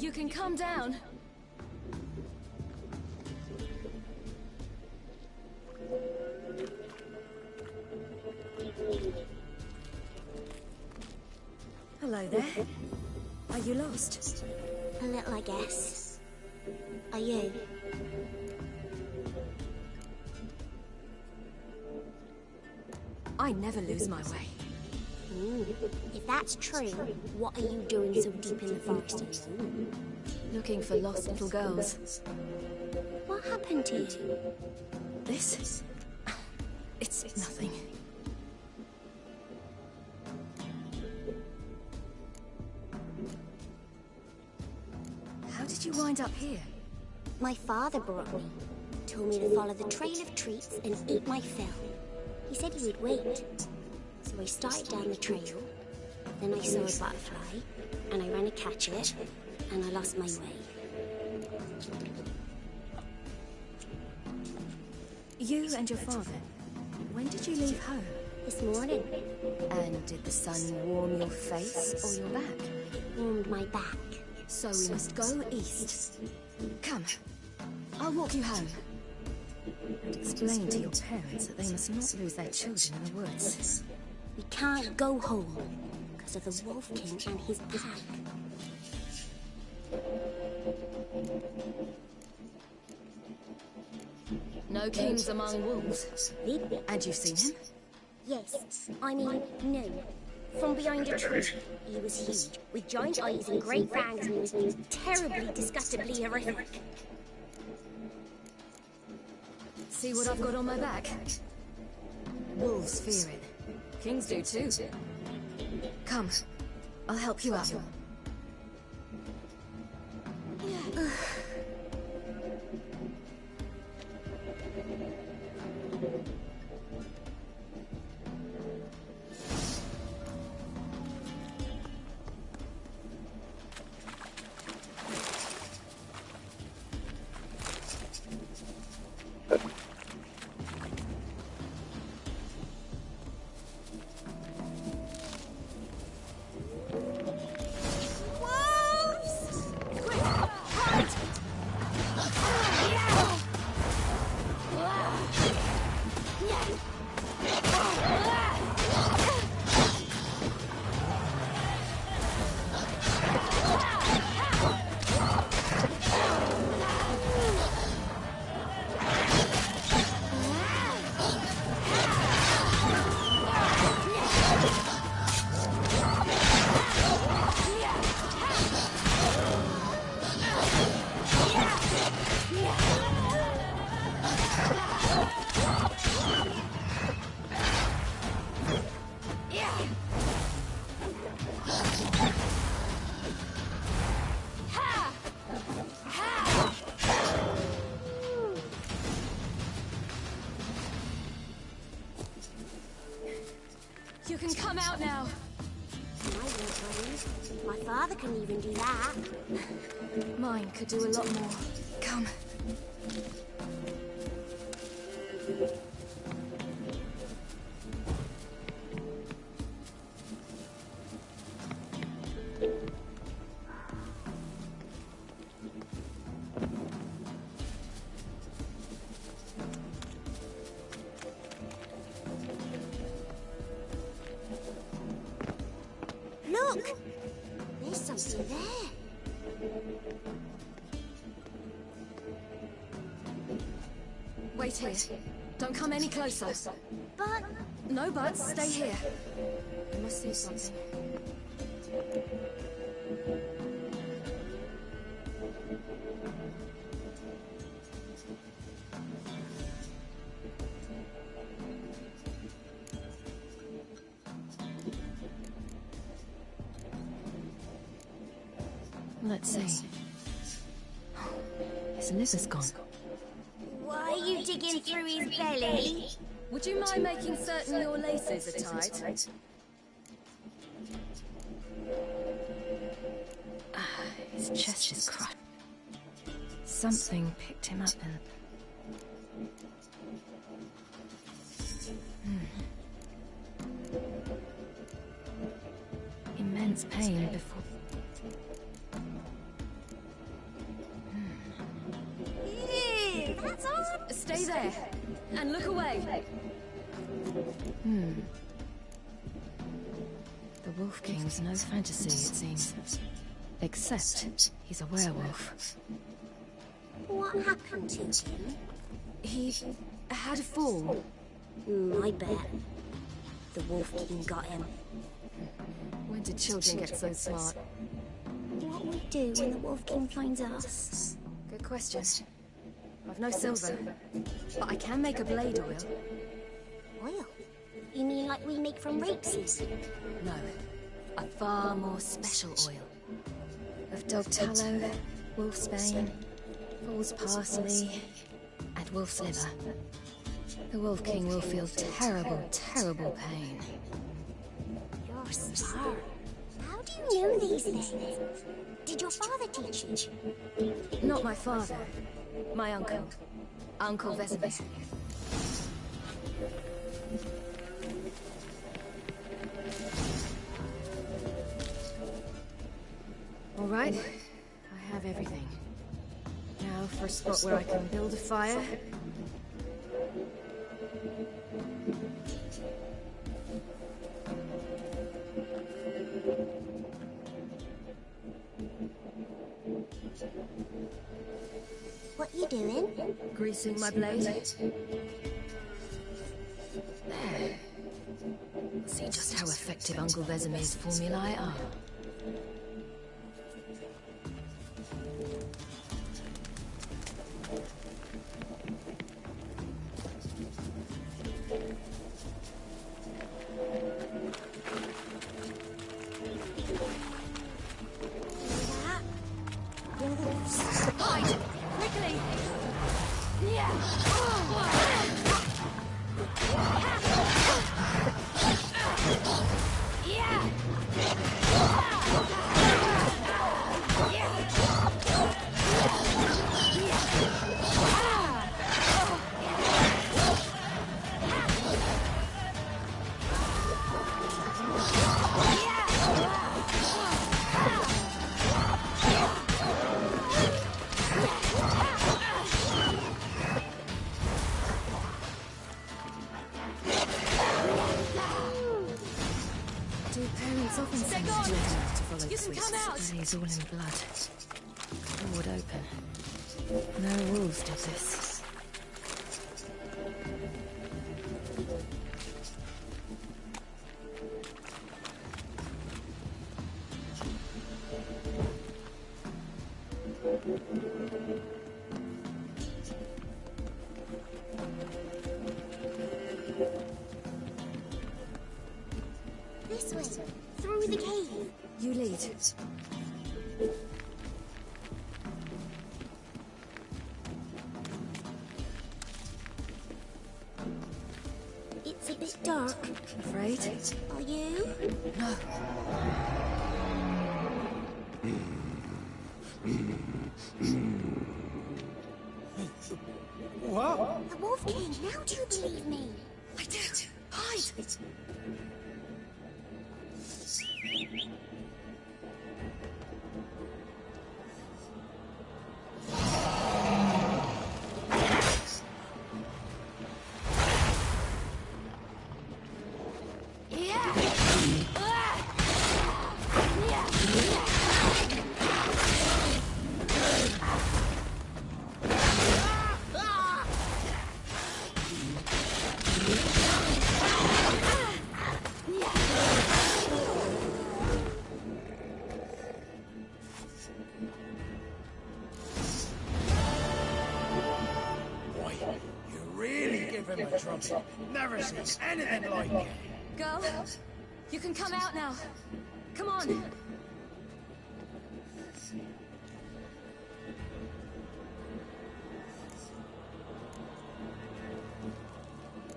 You can come down. Hello there. Are you lost? A little, I guess. Are you? I never lose my way. If that's true, what are you doing so deep in the forest alone? Looking for lost little girls. What happened to you? This? It's nothing. How did you wind up here? My father brought me. Told me to follow the trail of treats and eat my fill. He said he would wait. So I started down the trail. Then I saw a butterfly, and I ran to catch it, and I lost my way. You and your father, when did you leave home? This morning, And did the sun warm your face or your back? warmed my back. So we must go east. Come, I'll walk you home. And explain to your parents that they must not lose their children in the woods. We can't go home because of the Wolf King and his pack. No kings among wolves. Really? And you've seen him? Yes, I mean, no. From behind a tree. He was huge, with giant eyes and great fangs, and he was terribly, disgustingly horrific. See what I've got on my back? Wolves fear it. Kings do too. Come, I'll help you out. You can come out now. I won't worry. My father can even do that. Mine could do a lot more. Come. Look! There's something there. Wait here. Don't come any closer. But No buts. Stay here. I must see something. Let's see. His liver's gone. why are you digging through his belly? Would you mind making certain your laces are tight? His chest is crushed. Something picked him up and... Immense pain before... The Wolf King's no fantasy, it seems. Except he's a werewolf. What happened to him? He had a fall. I bet. The Wolf King got him. When did children get so smart? What will we do when the Wolf King finds us? Good question. I've no silver, but I can make a blade oil. Oil? You mean like we make from rapeseed? No, a far more special oil. Of dog tallow, wolfsbane, fool's parsley, and wolf's liver. The Wolf King will feel terrible, terrible pain. You're smart. How do you know these things? Did your father teach you? Not my father. My uncle. Uncle Vesemir. All right. I have everything. Now for a spot where I can build a fire. What you doing? Greasing my blade. There. See just how effective Uncle Vesemir's formulae are. He's all in blood. Wood open. No wolves did this. This way, through the cave. You lead. It's a bit dark. Afraid? Are you? No. What? The Wolf King, now do you believe me? I do. Hide! Never seen anything like it. Girl, you can come out now. Come on.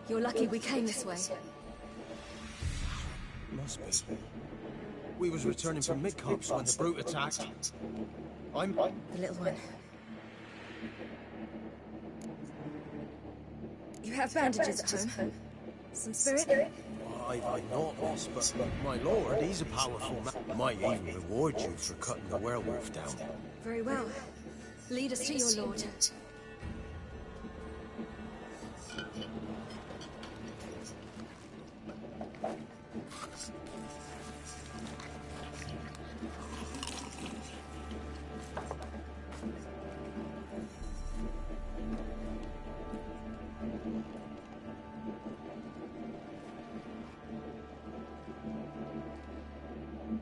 You're lucky we came this way. Must be. We was returning from Midcops when the brute attacked. I'm... The little one. You have bandages at home? Some spirit? I've not lost, but my lord, he's a powerful man. Might even reward you for cutting the werewolf down. Very well. Lead us to your lord.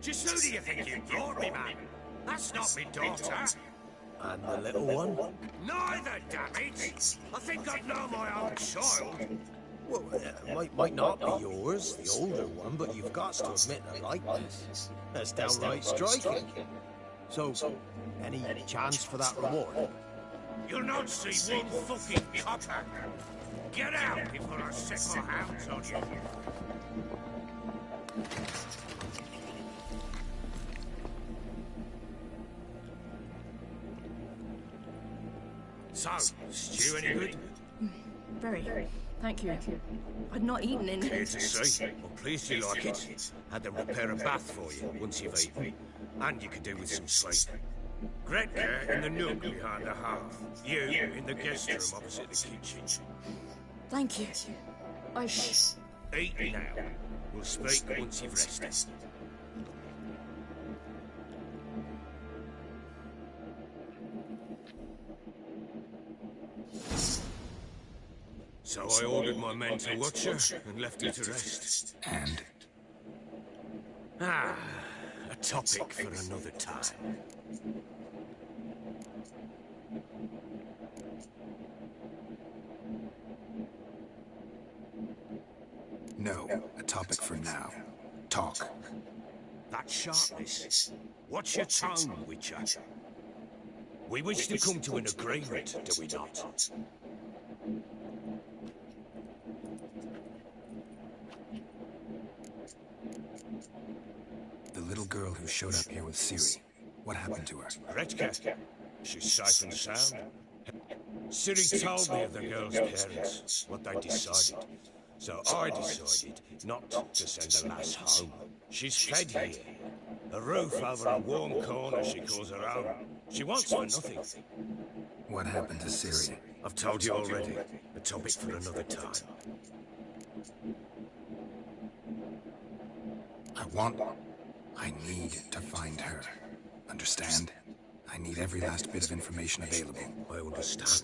Just who do you think you brought me, man? That's not me daughter. And the little one? Neither, damn it! I think I'd know my own child. Well, might not be yours, the older one, but you've got to admit the likeness. That's downright striking. So, any chance for that reward? You'll not see one fucking copper. Get out before I set my hounds on you. So, stew any good? Very. Thank you. I'd not eaten in... Clear to see. I'm pleased you like it. Had them prepare a bath for you once you've eaten. And you could do with some sleep. Gretka in the nook behind the hearth. You in the guest room opposite the kitchen. Thank you. Eat now. We'll speak once you've rested. So I ordered my men to watch her and left her to rest. And? Ah, a topic for another time. No, a topic for now. Talk. That sharpness. What's your tongue, Witcher? We wish to come to an agreement, do we not? The little girl who showed up here with Ciri. What happened to her? Gretka. She's safe and sound. Ciri told me of the girl's parents, what they decided. So I decided not to send the lass home. She's fed here. A roof over a warm corner she calls her own. She wants for nothing. What happened to Ciri? I've told you already. A topic for another time. I need to find her. Understand? I need every last bit of information available. I understand.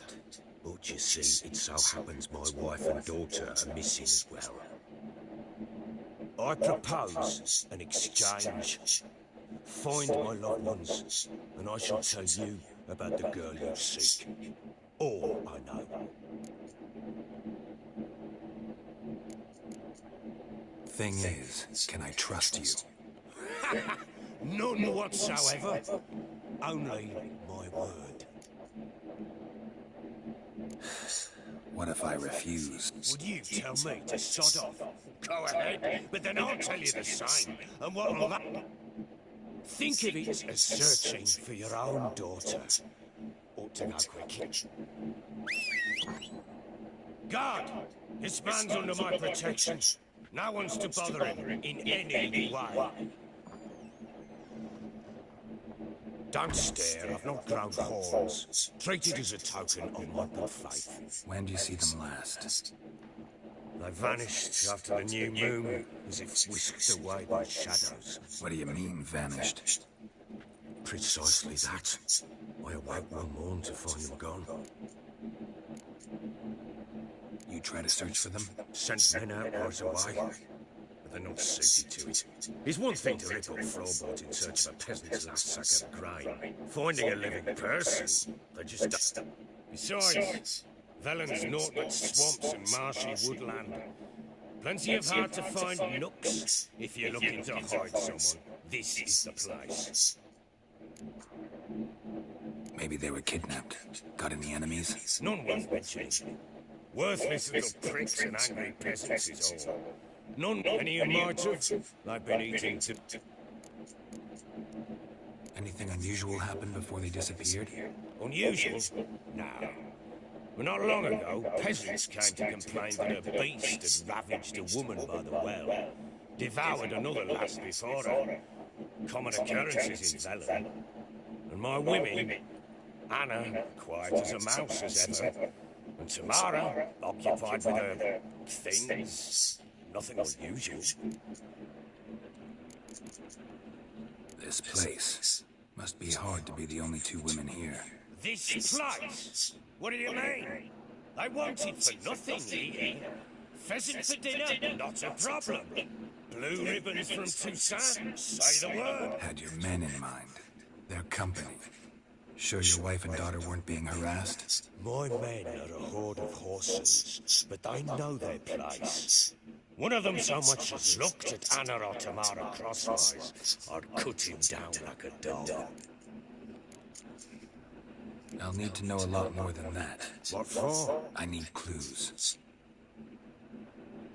But you see, it so happens my wife and daughter are missing as well. I propose an exchange. Find my loved ones, and I shall tell you about the girl you seek. All I know. Thing is, can I trust you? None whatsoever. Only my word. What if I refuse? Would you tell me to sod off? Go ahead, but then I'll tell you the same. And what'll that... Think of it as searching for your own daughter. Ought to go quick. Guard! This man's under my protection. No one's to bother him in any way. Don't stare, I've not grown horns. Treat it as a token of my good faith. When do you see them last? They vanished after the new moon, as if whisked away by shadows. What do you mean, vanished? Precisely that. I awoke one morn to find them gone. You try to search for them? Sent men out right away, but they're not suited to it. It's one thing to rip up floorboards in search of a peasant's last sack of grain. Finding a living person, they just don't. Besides, Velen's naught but swamps and marshy woodland. Plenty of hard-to-find nooks if you're looking to hide someone. This is the place. Maybe they were kidnapped. Got any enemies? None worth mentioning. Worthless little pricks and angry peasants is all. None any who might have. They've been eating to... Anything unusual happened before they disappeared? Unusual? No. But not long ago, peasants came to complain that a beast had ravaged a woman by the well. Devoured another lass before her. Common occurrences in Velen. And my women, Anna, quiet as a mouse as ever, and Tamara, occupied with her things. Nothing unusual. This place. Must be hard to be the only two women here. This place? What do you mean? I want it for nothing here. Pheasant for dinner? Not a problem. Blue ribbons from Toussaint? Say the word. Had your men in mind. Their company. Sure your wife and daughter weren't being harassed? My men are a horde of horses, but they know their place. One of them so much as looked at Anna or Tamara crosswise, I'd cut him down like a dog. I'll need to know a lot more than that. What for? I need clues.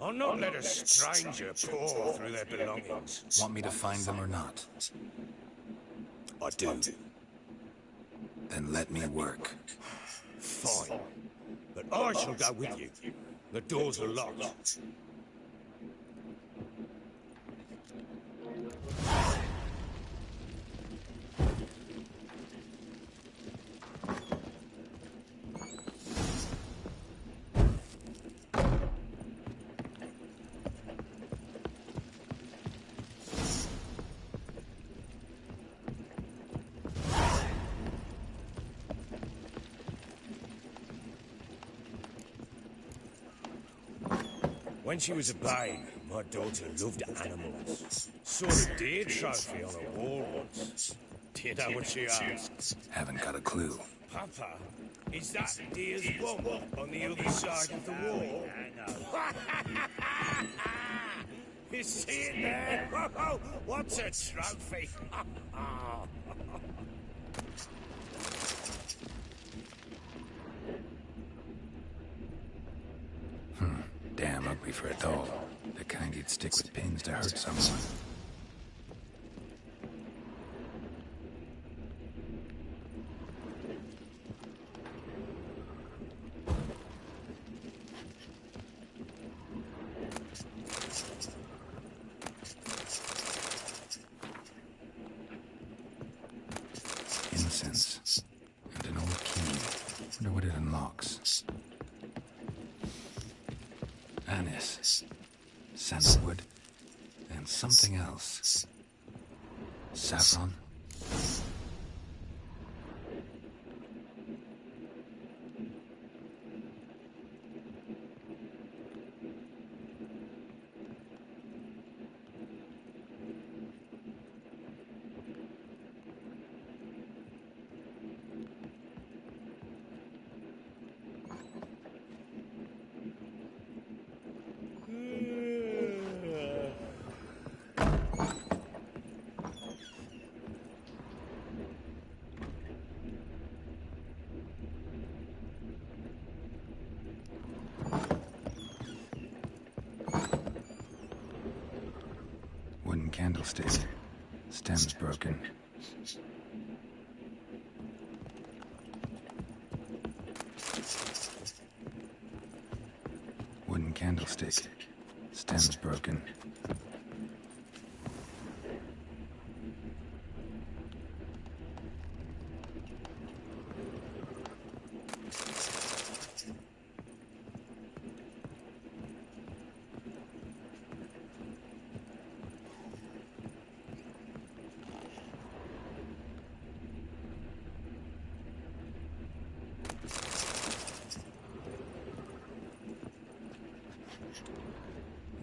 I'll not let a stranger pour through their belongings. Want me to find them or not? I do. Then let me work. Fine. But I shall go with you. The doors are locked. When she was a babe, my daughter loved animals. Saw a deer trophy on a wall once. Do you know what she asked? Haven't got a clue. Papa, is that deer's bump on the other side of the wall? You see it there? Oh, what's a trophy? Damn ugly for a doll. The kind you'd stick with pins to hurt someone. Incense. And an old key. Wonder what it unlocks. Anise, sandalwood, and something else. Saffron? Wooden candlestick. Stem's broken. Wooden candlestick. Stem's broken.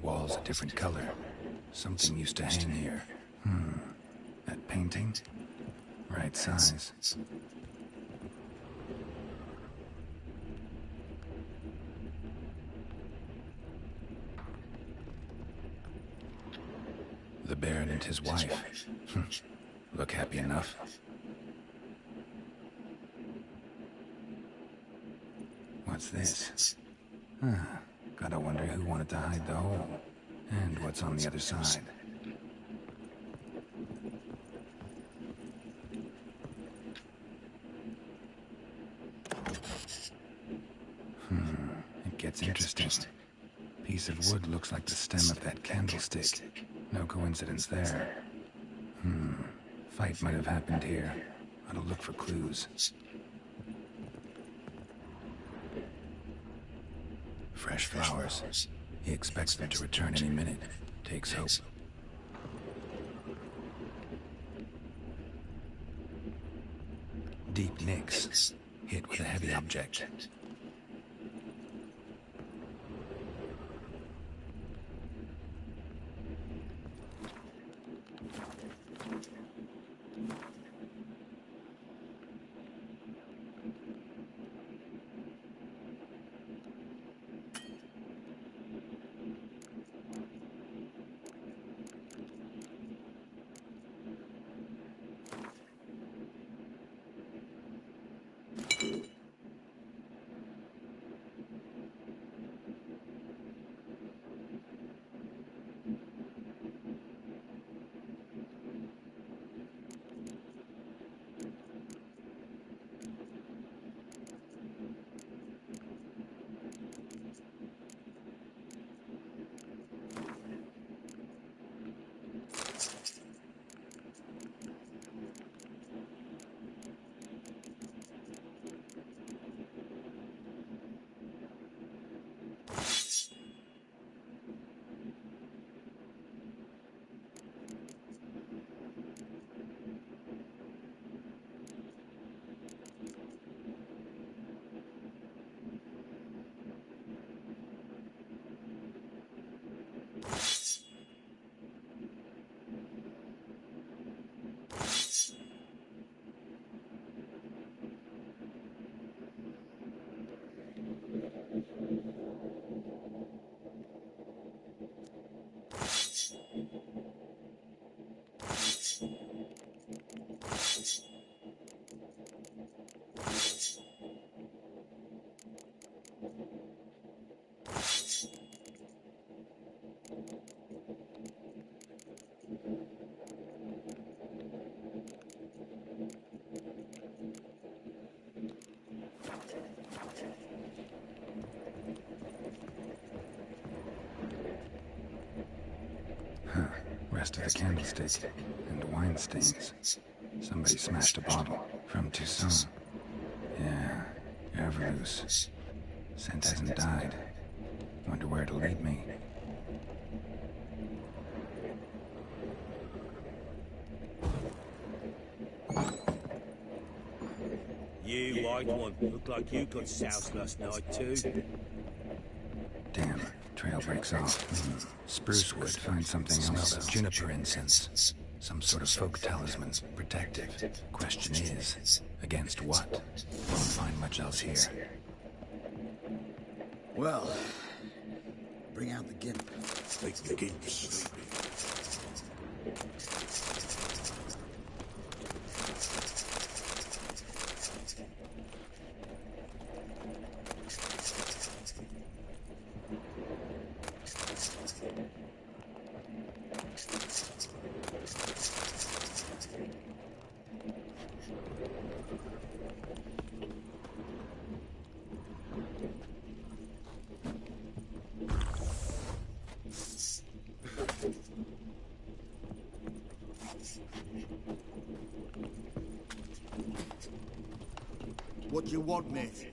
Walls a different color. Something used to hang here. That painting? Right size. The Baron and his wife. Look happy enough. What's this? Gotta wonder who wanted to hide the hole. And what's on the other side. It gets interesting. Piece of wood looks like the stem of that candlestick. No coincidence there. Fight might have happened here. I'll look for clues. Fresh flowers. He expects them to return any minute. Takes hope. deep nicks, hit with a heavy object. Rest of the candlestick and wine stains. Somebody smashed a bottle from Toussaint. Yeah, Everloose. Scent hasn't died. Wonder where it'll lead me. You white one, look like you got soused last night too. Damn, trail breaks off. Spruce wood, find something else. Juniper incense. Some sort of folk talisman, protective. Question is, against what? Won't find much else here. Well, bring out the gimp. Make the gimp sleepy. What do you want, mate?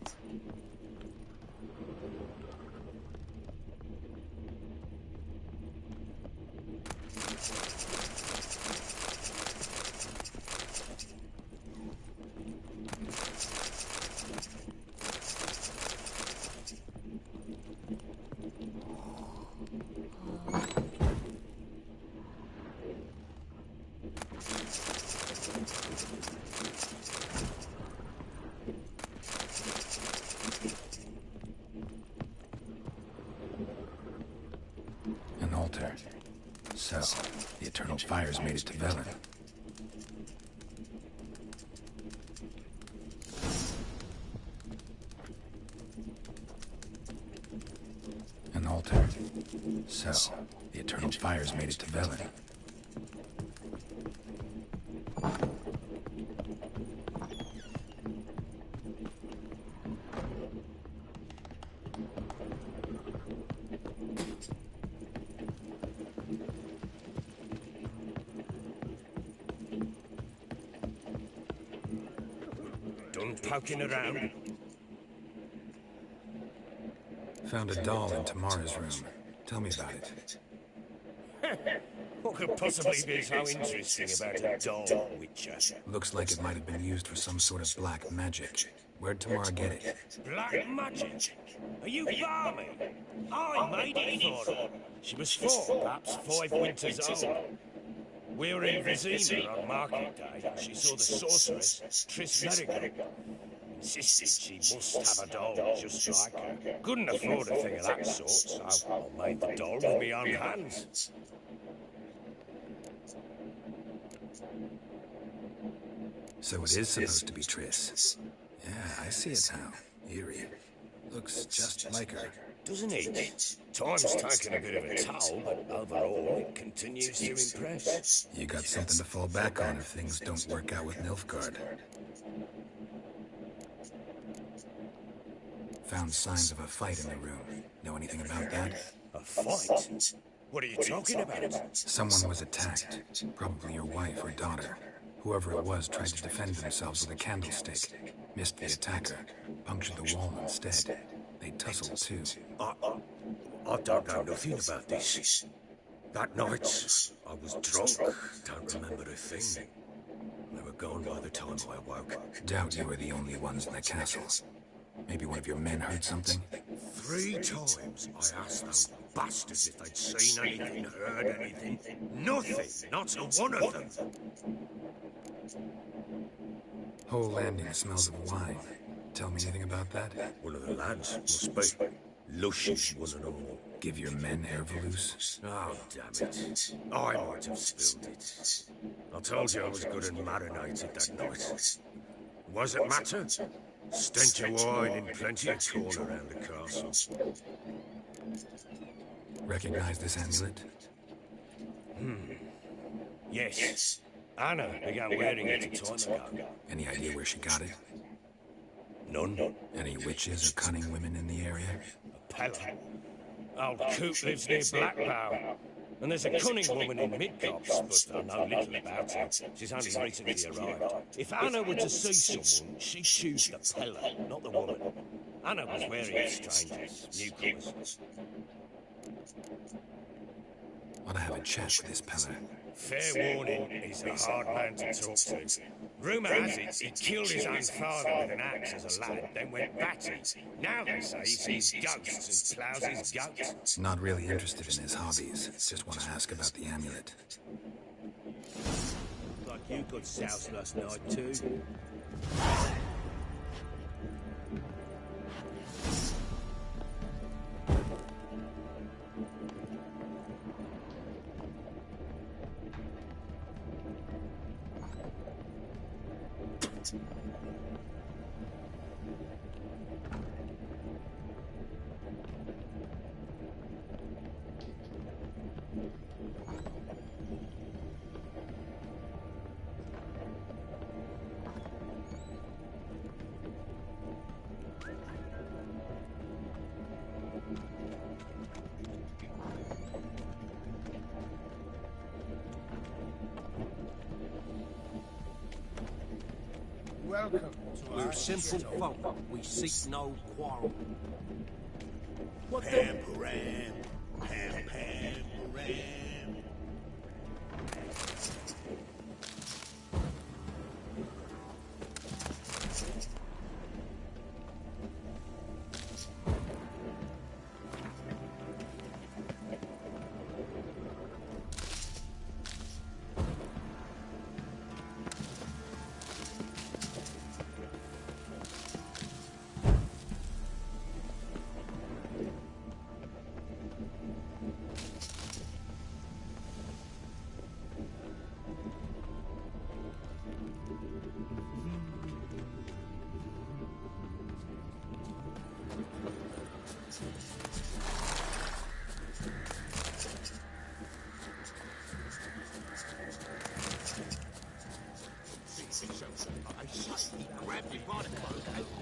An altar. So, the Eternal Fires made it to Velen. An altar. So, the Eternal Fires made it to Velen. Done poking around? Found a doll in Tamara's room. Tell me about it. Oh, What could possibly be so interesting about a doll, Witcher? Looks like it might have been used for some sort of black magic. Where'd Tamara get it? Black magic? Are you balmy? I made it for her. She was 4, perhaps 5 winters old. We were in Vizima on market day. She saw the sorceress, Triss Merigold. Insisted she must have a doll just like her. Couldn't afford a thing of that sort, so I made the doll with my own hands. So it is supposed to be Triss. Yeah, I see it now. Eerie. Looks just like her. Doesn't it? Time's taken a bit of a toll, but overall it continues to impress. You got something to fall back on if things don't work out with Nilfgaard. Found signs of a fight in the room. Know anything about that? A fight? What are you talking about? Someone was attacked. Probably your wife or daughter. Whoever it was tried to defend themselves with a candlestick. Missed the attacker. Punctured the wall instead. They tussled too. I don't know nothing about this. That night, I was drunk. Don't remember a thing. They were gone by the time I awoke. Doubt you were the only ones in the castle. Maybe one of your men heard something? 3 times I asked those bastards if they'd seen anything, heard anything. Nothing! Not a one of them! Whole landing smells of wine. Tell me anything about that? One of the lads must be. Luscious one and all. Give your men Ervelus? Oh, damn it. I might have spilled it. I told you I was good and marinated that night. Was it matter? Stench of wine in plenty of corn around the castle. Recognize this amulet? Yes. Anna began wearing it a time ago. Any idea where she got it? None. Any witches or cunning women in the area? A Pella. Old Coot lives near Blackbow. And there's a cunning woman in Midcopse, but I know little about her. She's only recently arrived. If Anna were to see someone, she'd choose the Pella, not the woman. Anna was wary of strangers, newcomers. Ought to have a chat with this Pella. Fair warning, he's a hard man to talk to. Rumour has it he killed his own father with an axe as a lad, then went batty. Now they say he sees ghosts and ploughs his goats. Not really interested in his hobbies. Just want to ask about the amulet. Like you got soused last night too. Welcome to our simple folk. We seek no quarrel. What Pam, param. Pam, pam, param.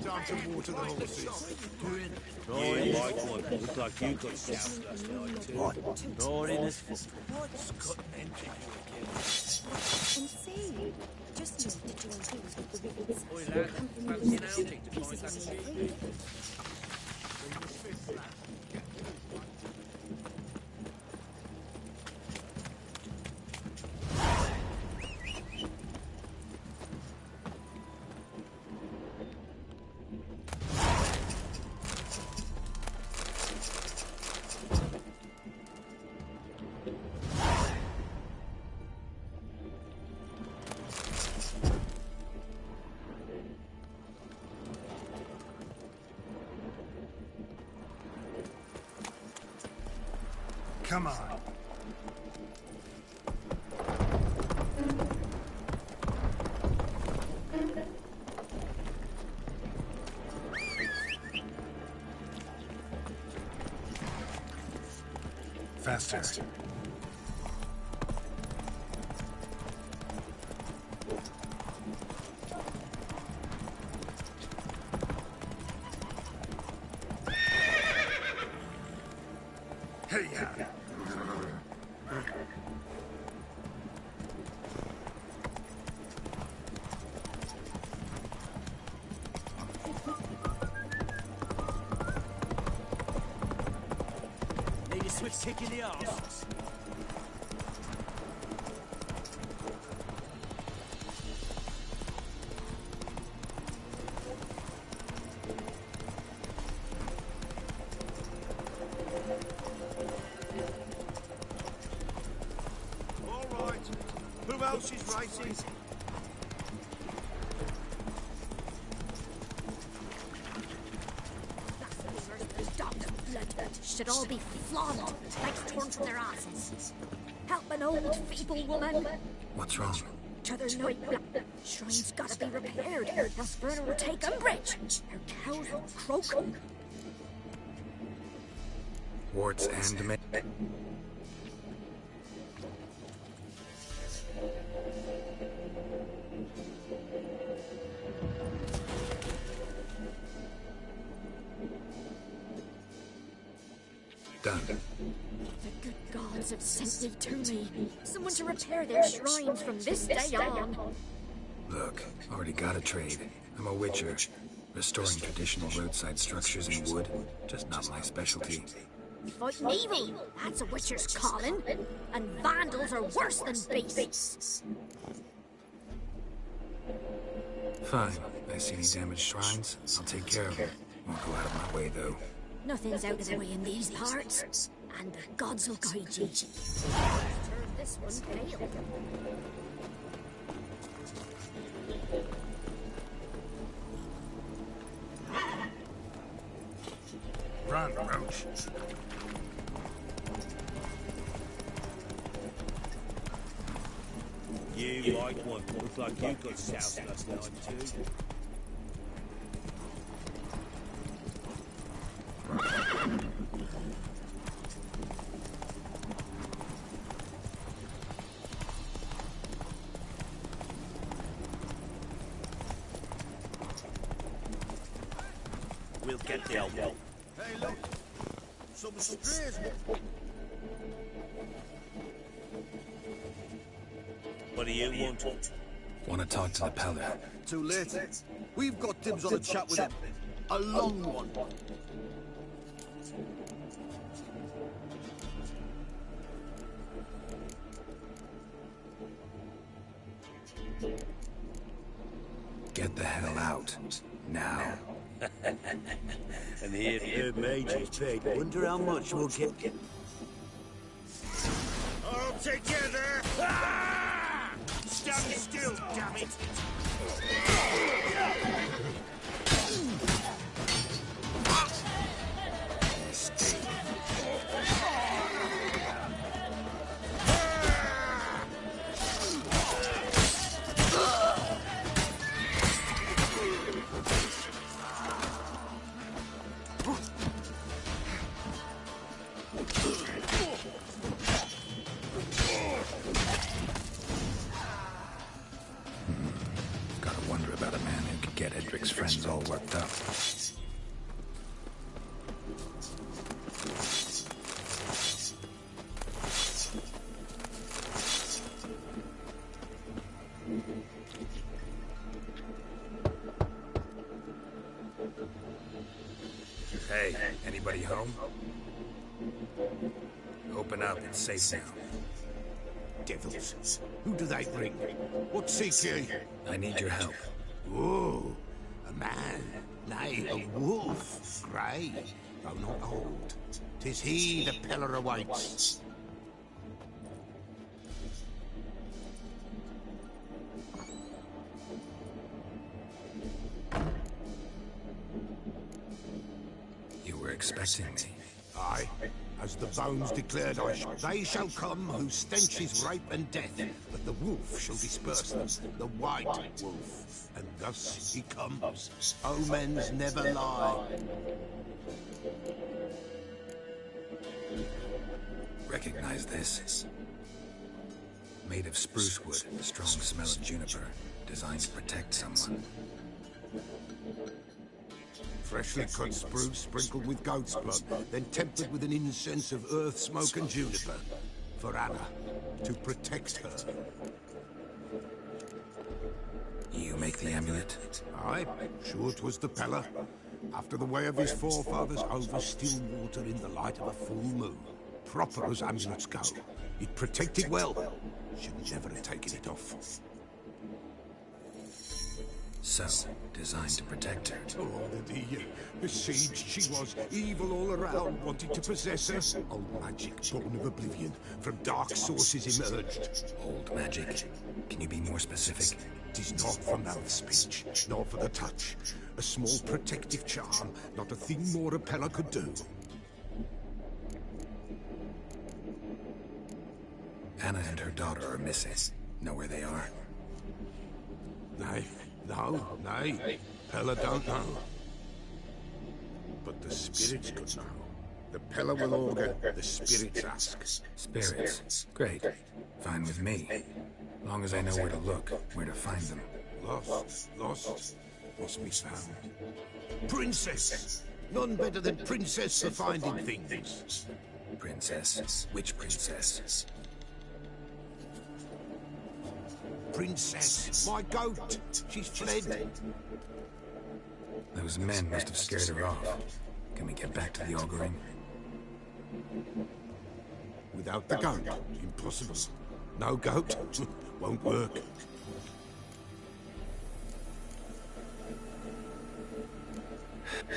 Time to water the horses. Right, one. Looked like you got soused last night too. What? Door in his foot. And see, just need to join things with the ribbons. Oi, lad, fancy an outing to find that sheep? Come on. Faster. Hey, yeah. Need a switch kick in the arse. All right. Who else is racing? Should all be flogged, legs torn from their asses. Help an old, feeble woman. What's wrong? To their night blood. Shrine's gotta be repaired, else Vernon will take umbrage. Her cows will croak. Warts and ma- Done. The good gods have sent thee to me. Someone to repair their shrines from this day on. Look, already got a trade. I'm a witcher. Restoring traditional roadside structures in wood, just not my specialty. Fighting evil, that's a witcher's calling. And vandals are worse than beasts. Fine. I see any damaged shrines, I'll take care of them. Won't go out of my way, though. Nothing's out of the way in these parts. And the gods will guide you. Turn this one pale. Run, Roach. You like one. Looks like you got soused last night too. We'll get the elbow. Hey, look. Some strays. What do you want? Want to talk to the Peller? Too late. We've got dibs on a chat with him. A long one. Get the hell out. Now. And if the mage is paid, wonder how much we'll get. All together! Ah! Stand still, damn it! Gotta wonder about a man who could get Edric's friends all worked up. Hey, anybody home? Open up, it's safe now. Devils. Who do they bring? What seek ye? I need your help. Oh, a man. Nay, a wolf. Grey, though not old. 'Tis he the Peller awaits. You were expecting me. Aye, As the bones declared, they shall come whose stench is rape and death, but the wolf shall disperse them, the white wolf. And thus he comes. Omens never lie. Recognize this? Made of spruce wood, strong smell of juniper, designed to protect someone. Freshly cut spruce sprinkled with goat's blood, then tempered with an incense of earth, smoke and juniper. For Anna, to protect her. You make the amulet? Aye, sure 'twas the Pella. After the way of his forefathers, over still water in the light of a full moon. Proper as amulets go. It protected well. Should never have taken it off. So, designed to protect her. Oh, the besieged she was, evil all around, wanted to possess her. Old magic, born of oblivion, from dark sources emerged. Old magic? Can you be more specific? 'Tis not for mouth speech, nor for the touch. A small protective charm, not a thing more a Pella could do. Anna and her daughter are missing. Know where they are? Nay, nay. Pella don't know. But the spirits could know. The Pella will augur, the spirits ask. Spirits? Great. Fine with me. Long as I know where to look, where to find them. Lost must be found. Princess! None better than Princess for finding things. Princess? Which princess? Princess, my goat! She's fled. Those men must have scared her off. Can we get back to the auguring? Without the goat, impossible. No goat, won't work.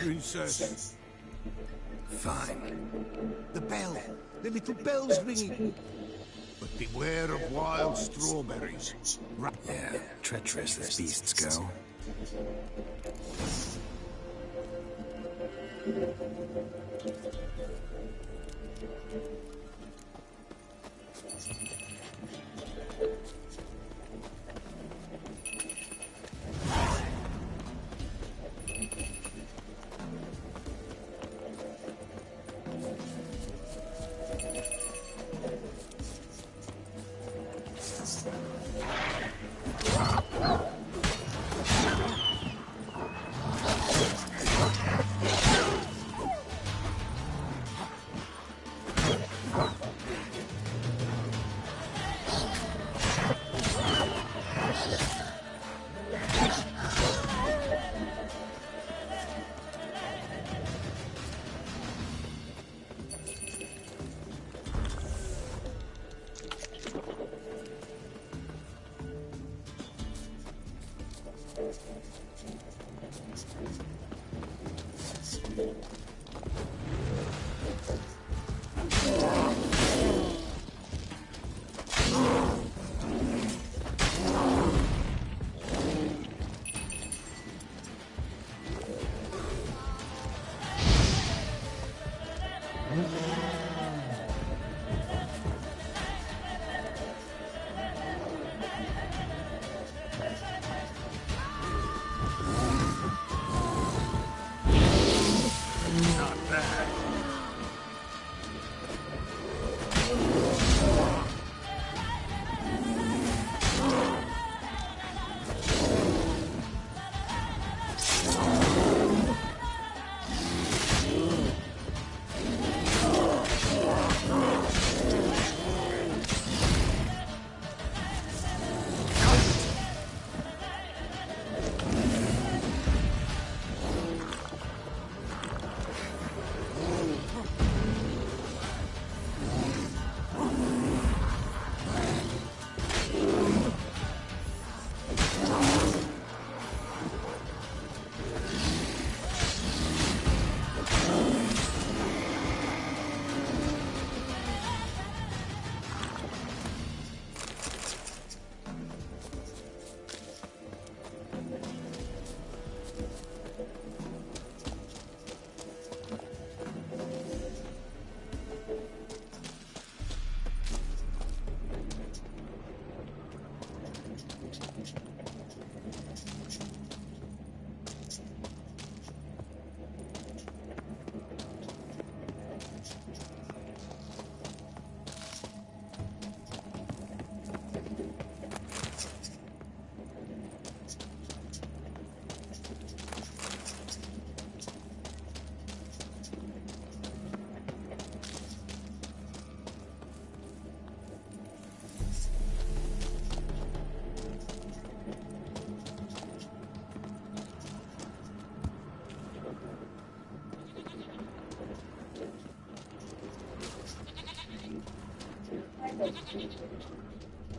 Princess. Fine. The bell. The little bell's ringing. But beware of wild strawberries. Yeah, treacherous as beasts go.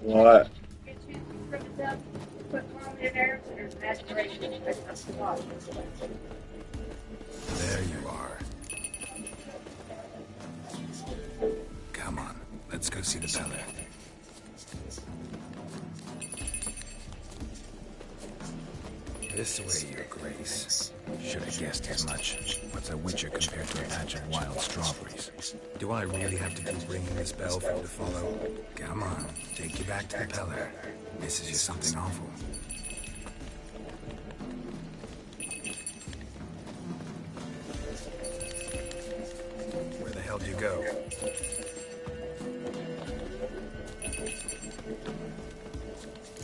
What? There you are. Come on, let's go see the Bella. This way, Your Grace. Should have guessed as much. What's a witcher compared to a patch of wild strawberries? Do I really have to keep ringing this bell for you to follow? Come on, take you back to the Pellar. Misses you something awful. Where the hell do you go?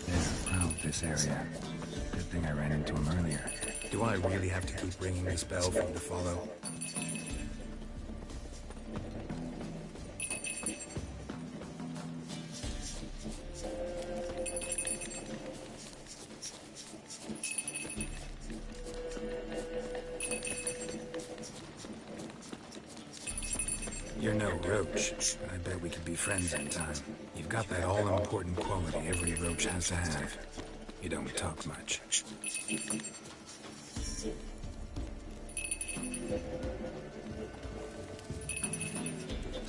They're around this area. Good thing I ran into him earlier. Do I really have to keep ringing this bell for you to follow? You're no roach, but I bet we could be friends in time. You've got that all-important quality every roach has to have. You don't talk much.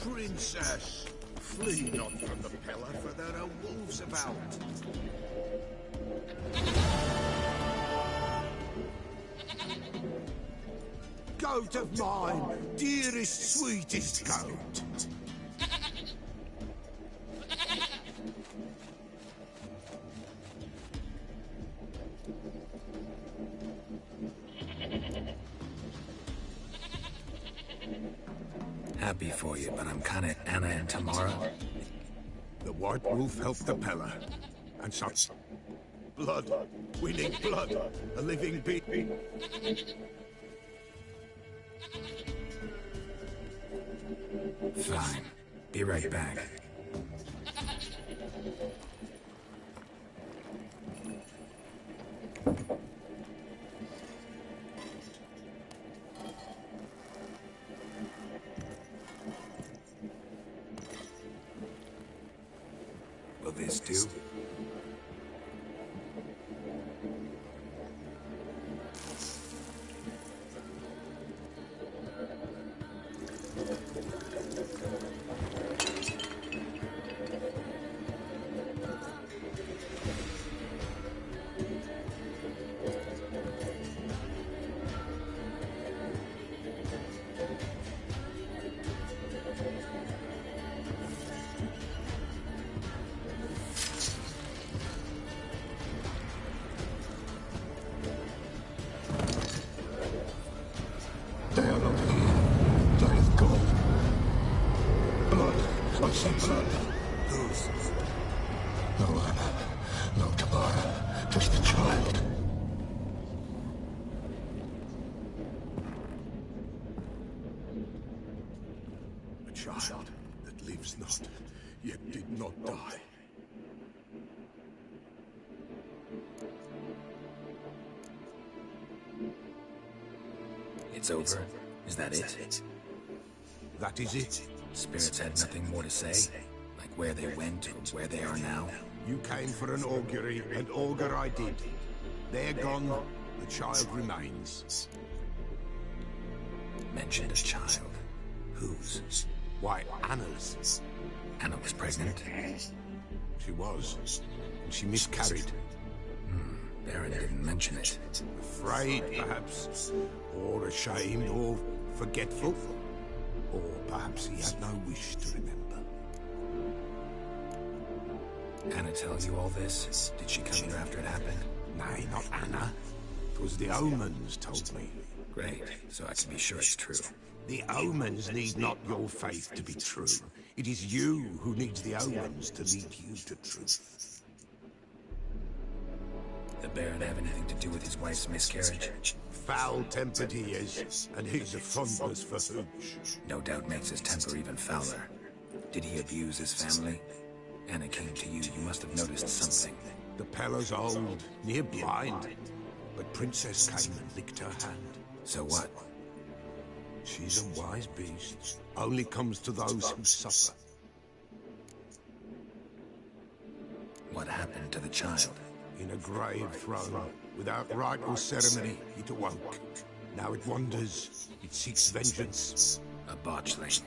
Princess, flee not from the Pellar, for there are wolves about. Goat of mine, dearest, sweetest goat. Happy for you, but I'm kinda Anna and Tamara. The White Wolf helped the Pellar, and such blood, winning blood, a living being. Fine. Be right back. Will this do? They are not here. There is gone. Blood. I see blood. Whose? No Anna. No Tamara. Just the child. A child that lives not, yet did not die. It's over? Is that it? That is it. Spirits had nothing more to say? Like where they went or where they are now? You came for an augury, and augur I did. They're gone, the child remains. Mentioned a child. Whose? Why, Anna's. Anna was pregnant? She was, and she miscarried. Baron didn't mention it. Afraid, perhaps, or ashamed, or forgetful. Or perhaps he had no wish to remember. Anna tell you all this? Did she come here after it happened? Nay, not Anna. It was the omens told me. Great, so I can be sure it's true. The omens need not your faith to be true. It is you who needs the omens to lead you to truth. The Baron have anything to do with his wife's miscarriage? Foul-tempered he is, and he's a fondness for hooch. No doubt makes his temper even fouler. Did he abuse his family? Anna came to you, you must have noticed something. The Pellar's old, near blind, but Princess came and licked her hand. So what? She's a wise beast. Only comes to those who suffer. What happened to the child? In a grave thrown, without rite or ceremony, it awoke. Now it wanders, it seeks vengeance. A botchling.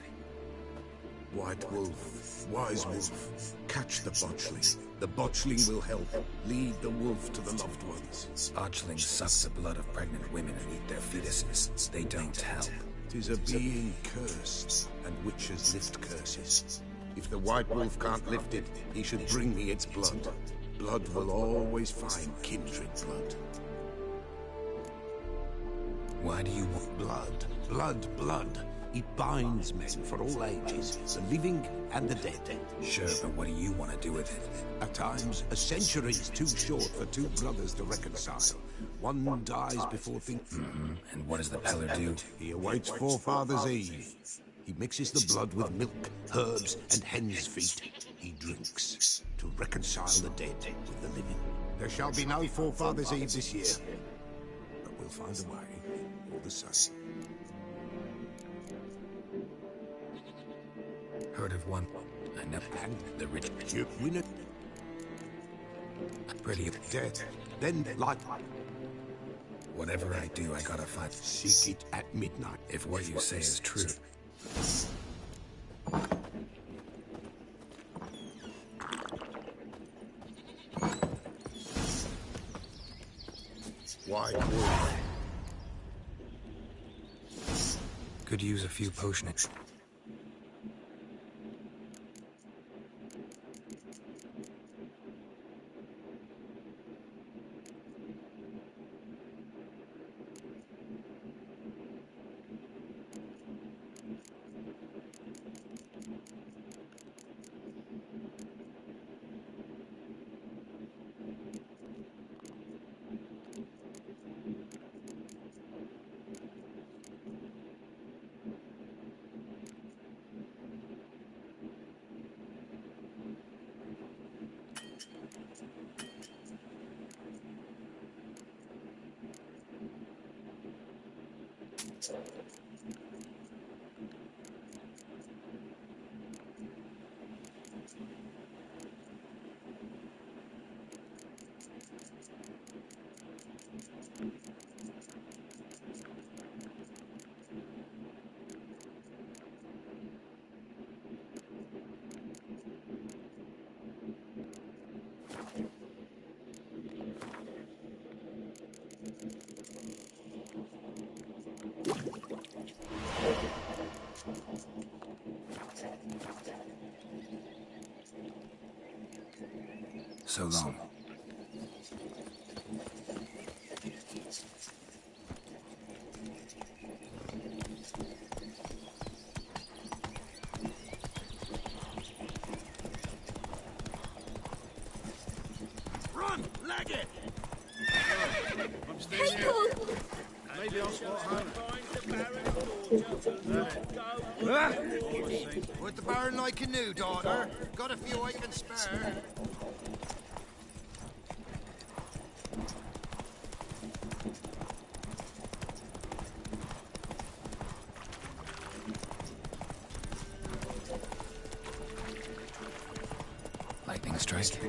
White Wolf, Wise Wolf, catch the botchling. The botchling will help lead the wolf to the loved ones. Botchlings suck the blood of pregnant women and eat their fetuses. They don't help. 'Tis a being cursed, and witches lift curses. If the White Wolf can't lift it, he should bring me its blood. Blood will always find kindred blood. Why do you want Blood, blood, blood. It binds men for all ages, the living and the dead. Sure, but what do you want to do with it? At times, a century is too short for two brothers to reconcile. One dies before things... And what does the Peller do? He awaits forefathers' eve. He mixes the blood with milk, herbs, and hen's feet. He drinks to reconcile the dead with the living. There shall be no forefathers' eve this year, but we'll find a way all the same. Heard of one. I know. And The rich. you win it. Pretty. Dead. Then, like, Whatever I do, I gotta fight. seek it at midnight. If what you say is true. White Wolf. Could use a few potions. So long. Run! Lag it! I'm staying here. Maybe I'll spot home. Would the Baron like a new daughter? Got a few I can spare. Lightning strike.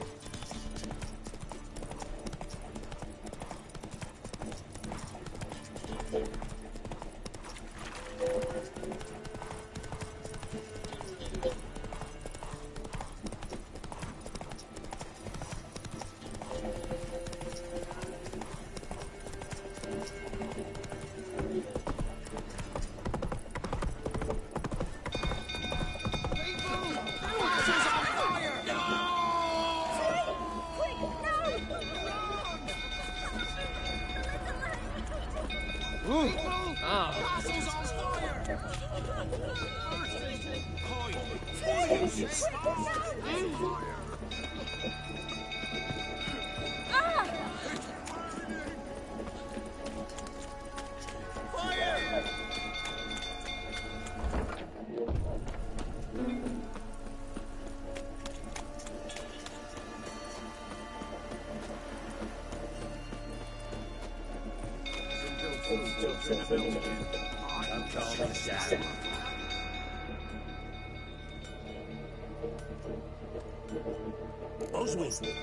Oswin?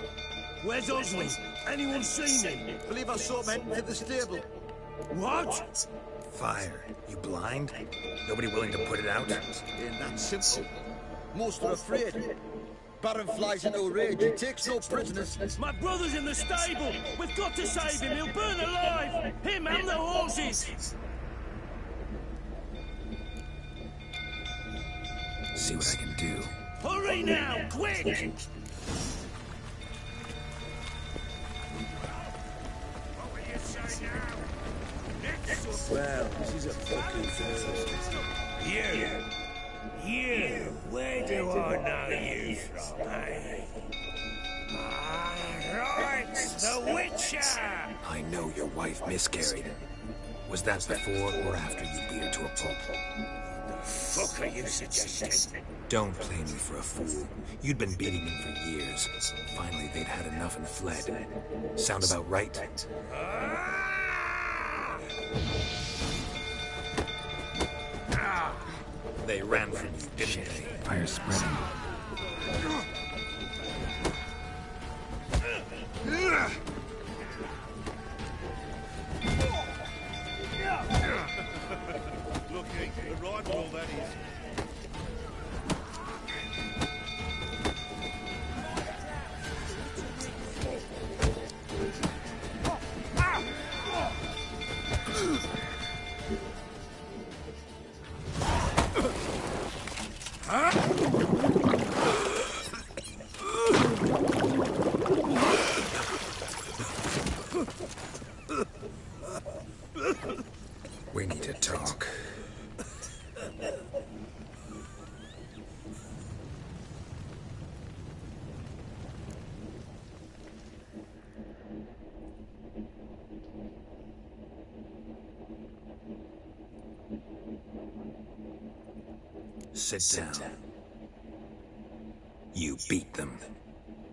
Where's Oswin? Anyone seen him? Believe I saw him heading for the stable. What? Fire. You blind? Nobody willing to put it out? Ain't that simple. Most are afraid. Baron flies into a rage. He takes no prisoners. My brother's in the stable. We've got to save him. He'll burn alive. Him and the horses. See what I can do. Hurry now, quick! Well, this is a fucking Thursday. You, where do I know you from, eh? Right, the Witcher! I know your wife miscarried. Was that before or after you beat her to a pulp? Fuck are you suggesting? Don't play me for a fool. You'd been beating them for years. Finally, they'd had enough and fled. Sound about right? They ran from you, didn't they? Fire spreading. Lucky, the ride with all that is. We need to talk. Sit down. You beat them.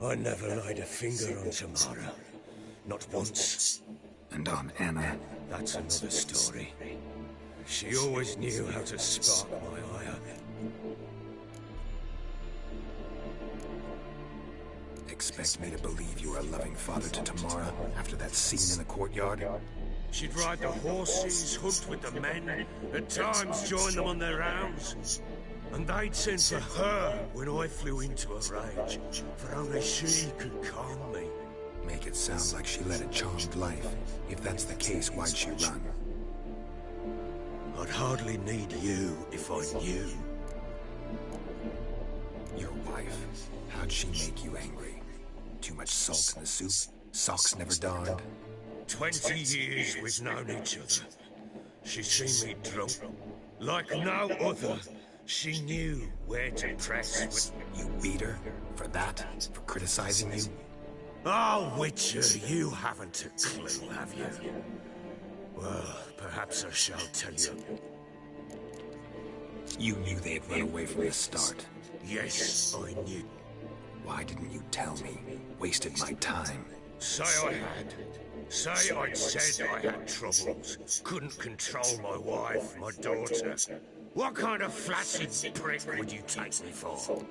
I never laid a finger on Tamara. Not once. And on Anna. That's another story. She always knew how to spark my ire. Expect me to believe you were a loving father to Tamara after that scene in the courtyard? She'd ride the horses, hunt with the men, at times join them on their rounds. And they'd send for her when I flew into a rage, for only she could calm me. Make it sound like she led a charmed life. If that's the case, why'd she run? I'd hardly need you if I knew. Your wife, how'd she make you angry? Too much salt in the soup? Socks never darned? 20 years we've known each other. She's seen me drunk, like no other. She knew where to press. You beat her? For that? For criticizing you? Oh, Witcher, you haven't a clue, have you? Well, perhaps I shall tell you. You knew they'd run away from the start. Yes, I knew. Why didn't you tell me? Wasted my time. Say I had. Say I'd said I had troubles. Couldn't control my wife, my daughter. What kind of flaccid prick would you take me for?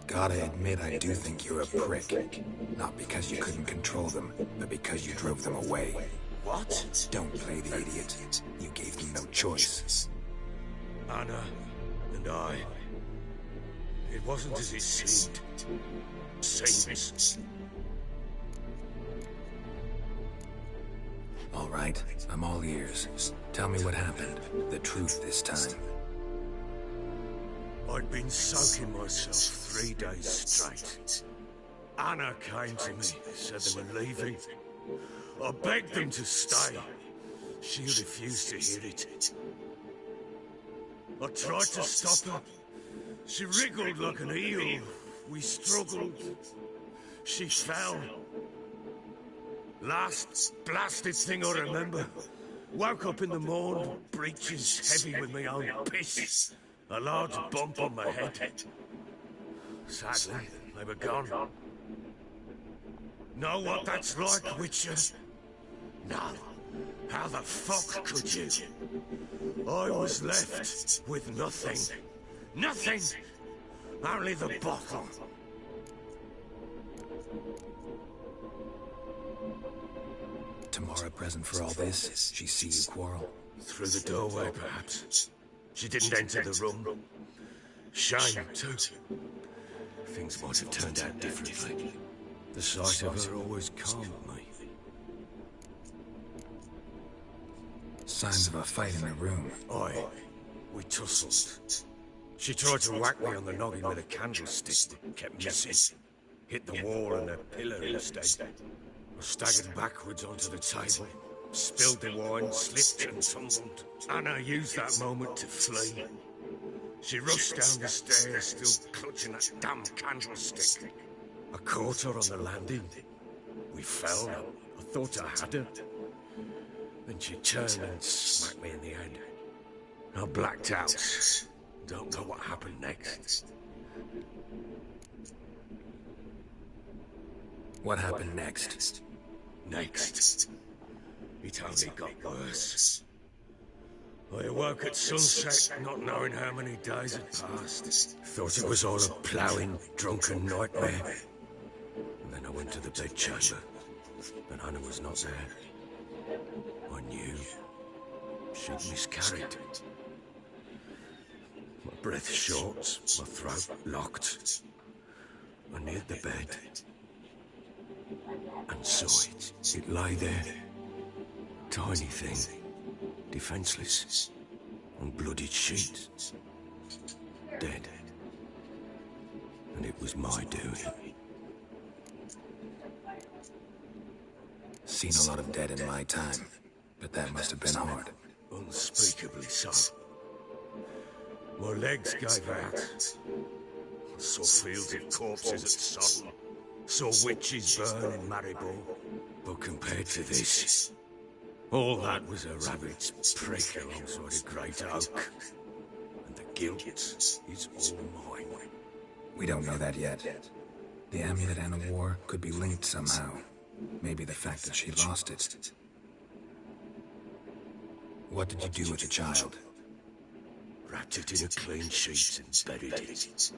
Gotta admit, I do think you're a prick. Not because you couldn't control them, but because you drove them away. What? Don't play the idiot. You gave them no choice. Anna and I... It wasn't as it seemed. Seems. All right, I'm all ears. Tell me what happened. The truth this time. I'd been soaking myself 3 days straight. Anna came to me, said they were leaving. I begged them to stay. She refused to hear it. I tried to stop her. She wriggled like an eel. We struggled. She fell. Last blasted thing I remember. Woke up in the morn, breeches heavy with my own piss. A large bump on my head. Sadly, they were gone. Know what that's like, Witcher? No, How the fuck could you? I was left with nothing. Nothing! Only the bottle. Tamara present for all this? She see you quarrel? Through the doorway, perhaps. She didn't enter the room. Shame, too. Things might have turned out differently. The sight of her always calmed me. Signs of a fight in the room. Aye. We tussled. She tried to whack me on the noggin with a candlestick, but kept missing. Hit the wall and a pillar instead. I staggered backwards onto the table, spilled the wine, slipped and tumbled. Anna used that moment to flee. She rushed down the stairs, still clutching that damn candlestick. I caught her on the landing. We fell. I thought I had her. Then she turned and smacked me in the head. I blacked out. Don't know what happened next. What happened next? Next, it only got worse. I awoke at sunset, not knowing how many days had passed. Thought it was all a ploughing, drunken nightmare. And then I went to the bedchamber, and Anna was not there. I knew she'd miscarried. My breath short, my throat locked. I neared the bed and saw it. It lay there, tiny thing, defenseless, on bloodied sheets, dead. And it was my doing. Seen a lot of dead in my time, but that must have been hard. Unspeakably so. My legs gave out. I saw fields of corpses at Sodden. Saw witches burn in Maribor. But compared to this, all that was a rabbit's prick alongside a great oak. And the guilt is all mine. We don't know that yet. The amulet Anna wore could be linked somehow. Maybe the fact that she lost it. What did you do with the child? Wrapped it in a clean sheet and buried it.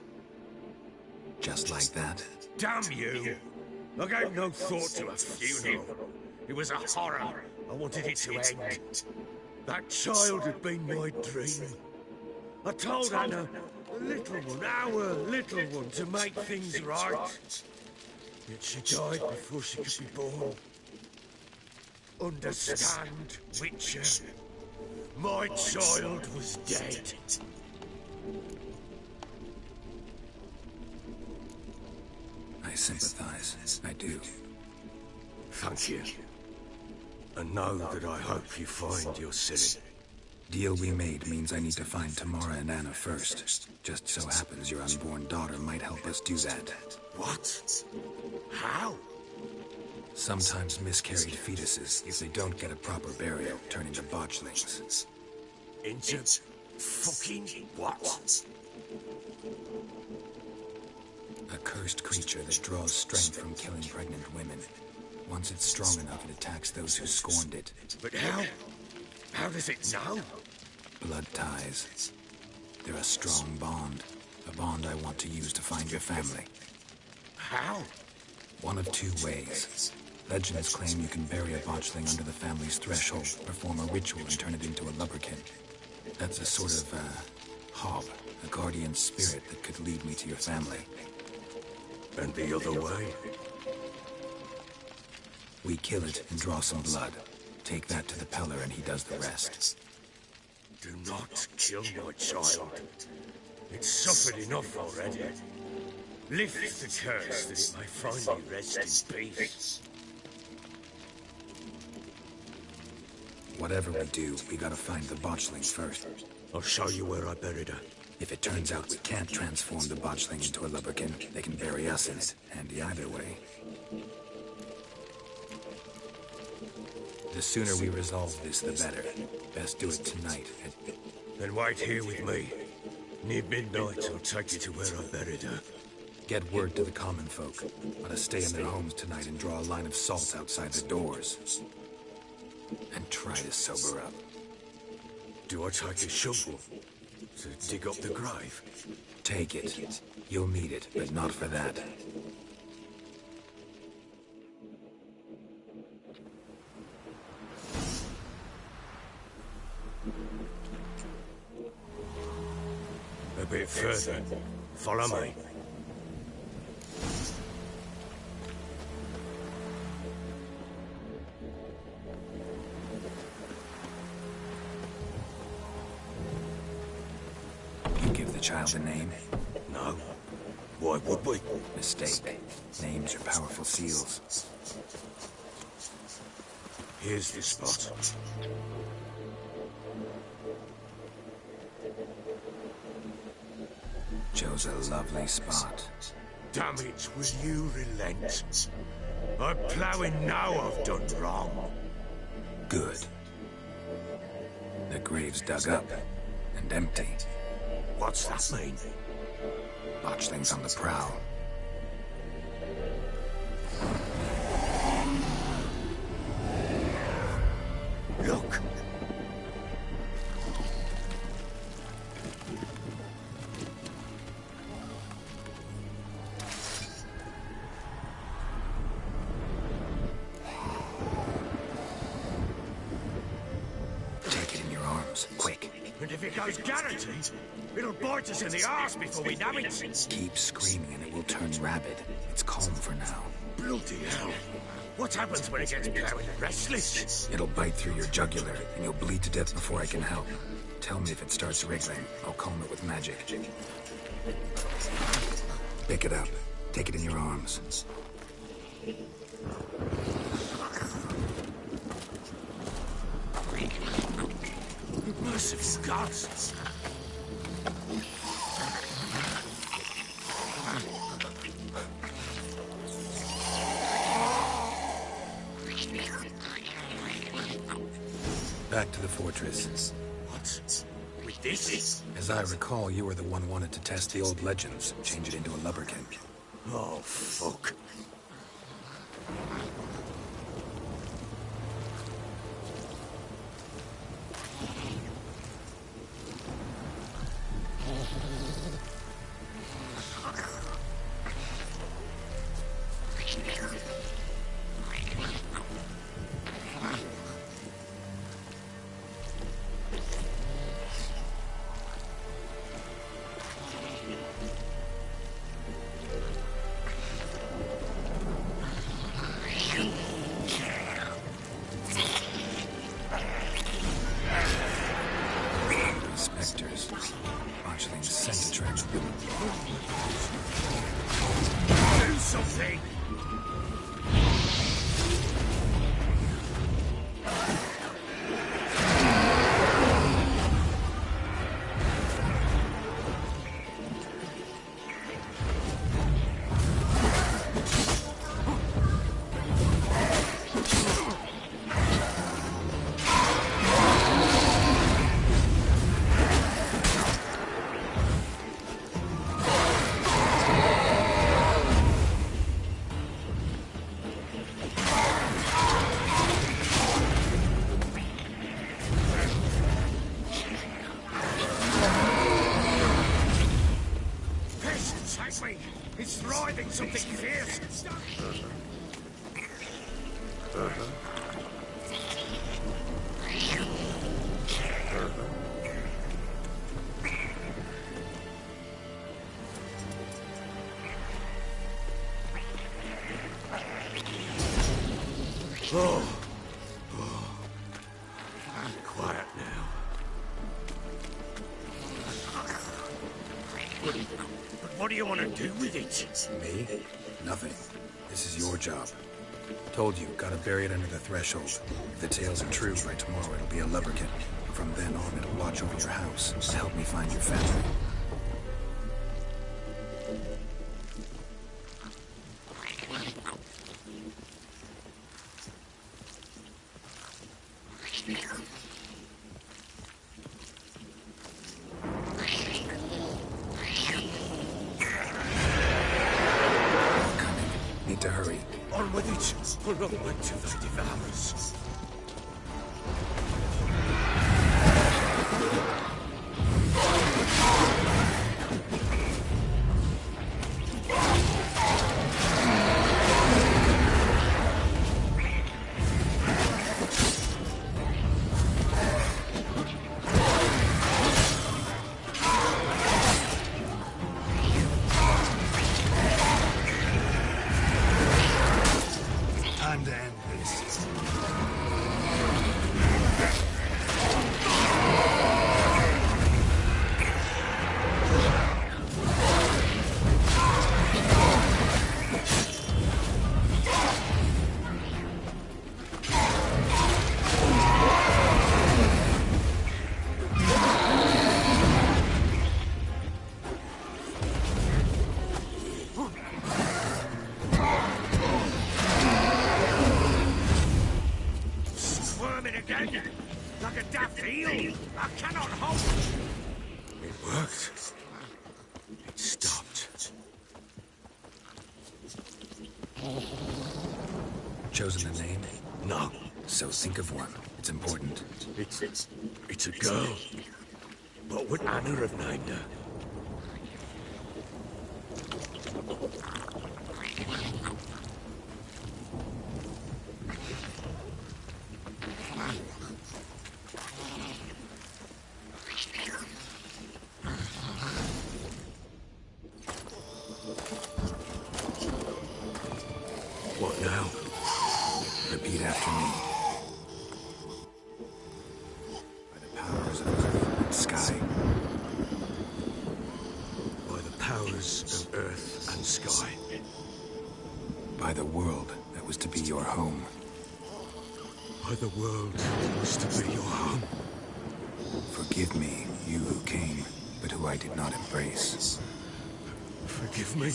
Just like that? Damn you! I gave no thought to a funeral. It was a horror. I wanted it to end. That child had been my dream. I told Anna, the little one, our little one, to make things right. Yet she died before she could be born. Understand, Witcher? My child was dead. I sympathize. I do. Thank you. And know that I hope you find your city. Deal we made means I need to find Tamara and Anna first. Just so happens your unborn daughter might help us do that. What? How? Sometimes miscarried fetuses, if they don't get a proper burial, turn into botchlings. Into fucking what? A cursed creature that draws strength from killing pregnant women. Once it's strong enough, it attacks those who scorned it. But how? How does it know? Blood ties. They're a strong bond. A bond I want to use to find your family. How? One of two ways. Legends claim you can bury a botchling under the family's threshold, perform a ritual, and turn it into a lubberkin. That's a sort of, hob, a guardian spirit that could lead me to your family. And the other way? We kill it and draw some blood. Take that to the Peller and he does the rest. Do not kill my child. It's suffered enough already. Lift the curse that it may finally rest in peace. Whatever we do, we gotta find the botchling first. I'll show you where I buried her. If it turns out we can't transform the botchling into a lubberkin, they can bury us in it. Handy either way. The sooner we resolve this, the better. Best do it tonight. Then wait here with me. Near midnight, I'll take you to where I buried her. Get word to the common folk. Let us stay in their homes tonight and draw a line of salt outside the doors. and try to sober up. Do I take a shovel to dig up the grave? Take it. You'll need it, but not for that. A bit further. Follow me. You give the child a name? No. Why would we? Mistake. Names are powerful seals. Here's the spot. Chose a lovely spot. Damn it, will you relent? I'm ploughing now I've done wrong. Good. The grave's dug up and empty. What's that mean? Botchling's on the prowl. Look. Take it in your arms, quick. And if it goes guaranteed, it'll bite us in the arse before we know it. Keep screaming and it will turn rabid. It's calm for now. Bloody hell. What happens when it gets ploughing restless? It'll bite through your jugular and you'll bleed to death before I can help. Tell me if it starts wriggling. I'll calm it with magic. Pick it up. Take it in your arms. Merciful gods. Back to the fortress. What? With this? As I recall, you were the one wanted to test the old legends, change it into a lubberkin. Oh, fuck. Spectres. Botchling's scent attracts them. Do something! It's writhing something fierce. Quiet now. But what do you want to do with it? Me? Nothing. This is your job. Told you, gotta bury it under the threshold. If the tales are true, by tomorrow it'll be a lubberkin. From then on, it'll watch over your house to help me find your family. Need to hurry. On with it. We're not meant to they devour us. heal! I cannot hold! It worked. It stopped. Chosen a name? No. So think of one. It's important. It's a girl. What would Anna have named her? What now? Repeat after me. By the powers of earth and sky. By the powers of earth and sky. By the world that was to be your home. By the world that was to be your home. Forgive me, you who came, but who I did not embrace. Forgive me.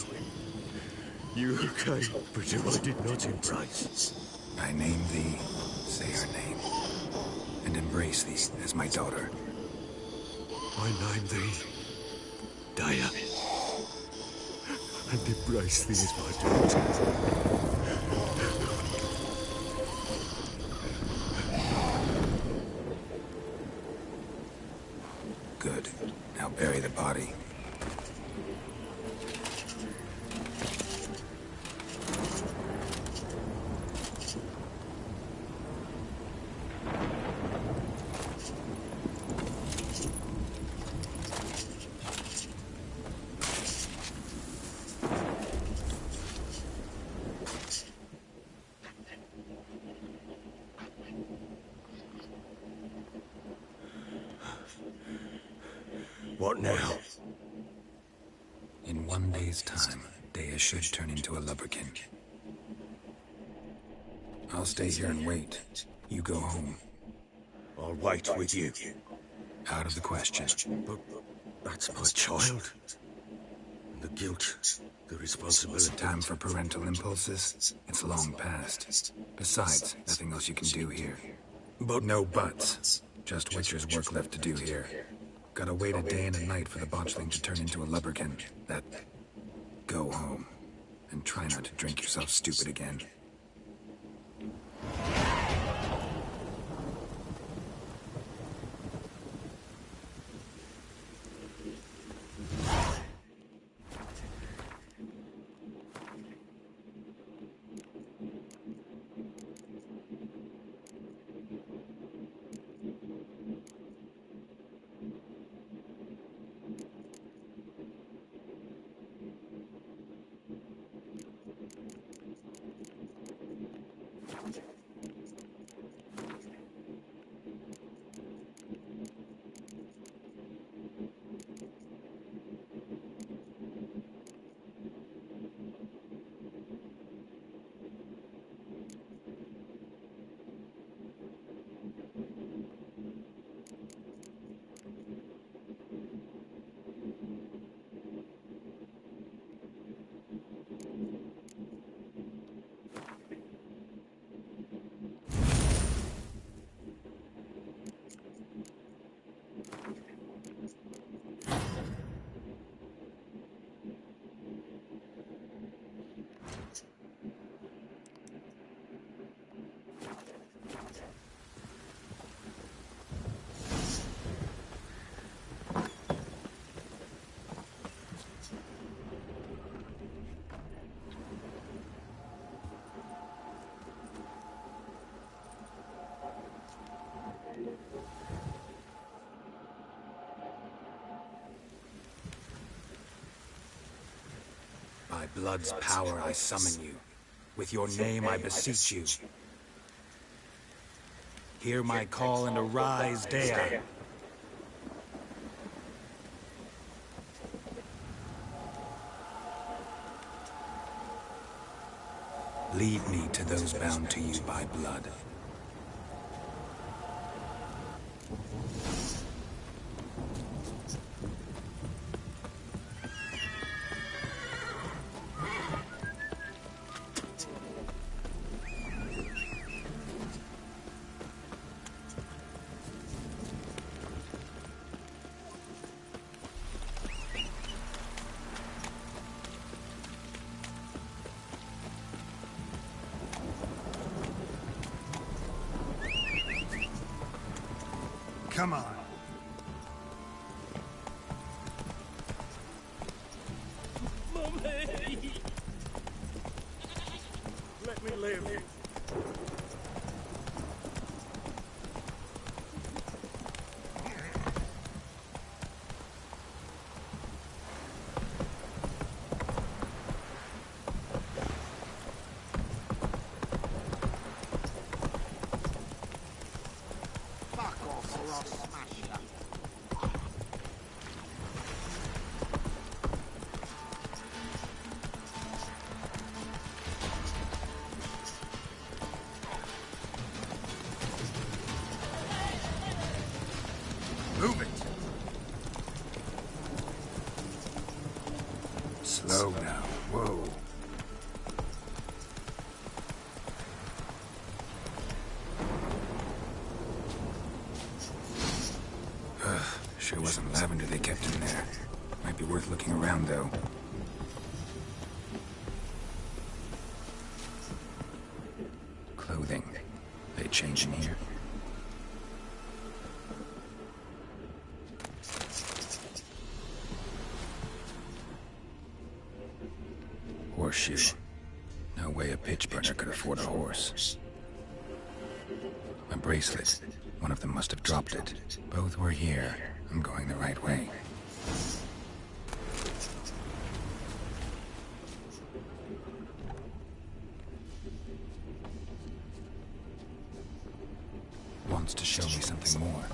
You who came, but who I did not embrace. I name thee, say her name, and embrace thee as my daughter. I name thee, Daya, and embrace thee as my daughter. Good. Now bury the body. What now? In 1 day's time, Daya should turn into a lubberkin. I'll stay here and wait. You go home. I'll wait with you. Out of the question. But that's my child. And the guilt, the responsibility. Time for parental impulses? It's long past. Besides, nothing else you can do here. But no buts. Just Witcher's work left to do here. Gotta wait a day and a night for the botchling to turn into a lubberkin. Go home. And try not to drink yourself stupid again. By blood's power I summon you. With your name I beseech you. Hear my call and arise, Daya. Lead me to those bound to you by blood. Come on. Mummy! Let me live. Move it! Slow now. Whoa. Sure wasn't lavender they kept in there. Might be worth looking around, though. Clothing. They change in here. Horseshoe. No way a pitch burner could afford a horse. A bracelet. One of them must have dropped it. Both were here. I'm going the right way. Wants to show me something more.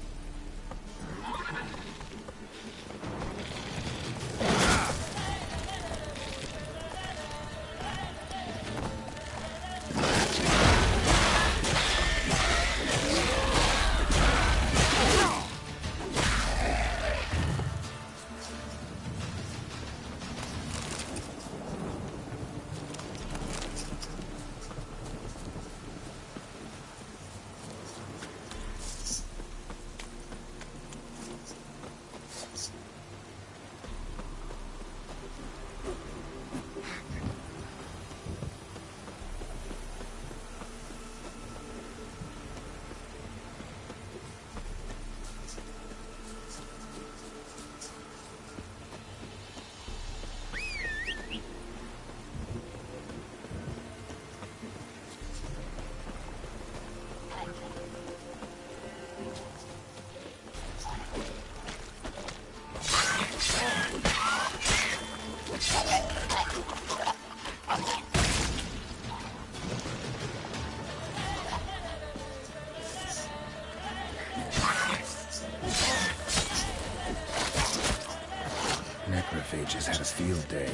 Necrophages had a field day.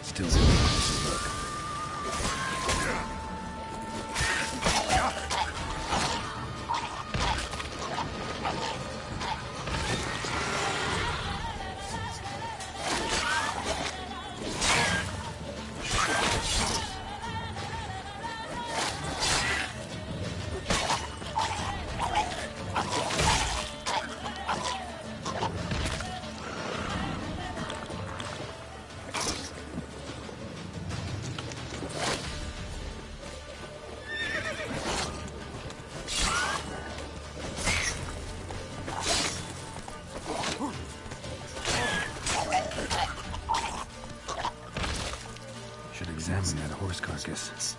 Still really nice to look. Should examine that horse carcass.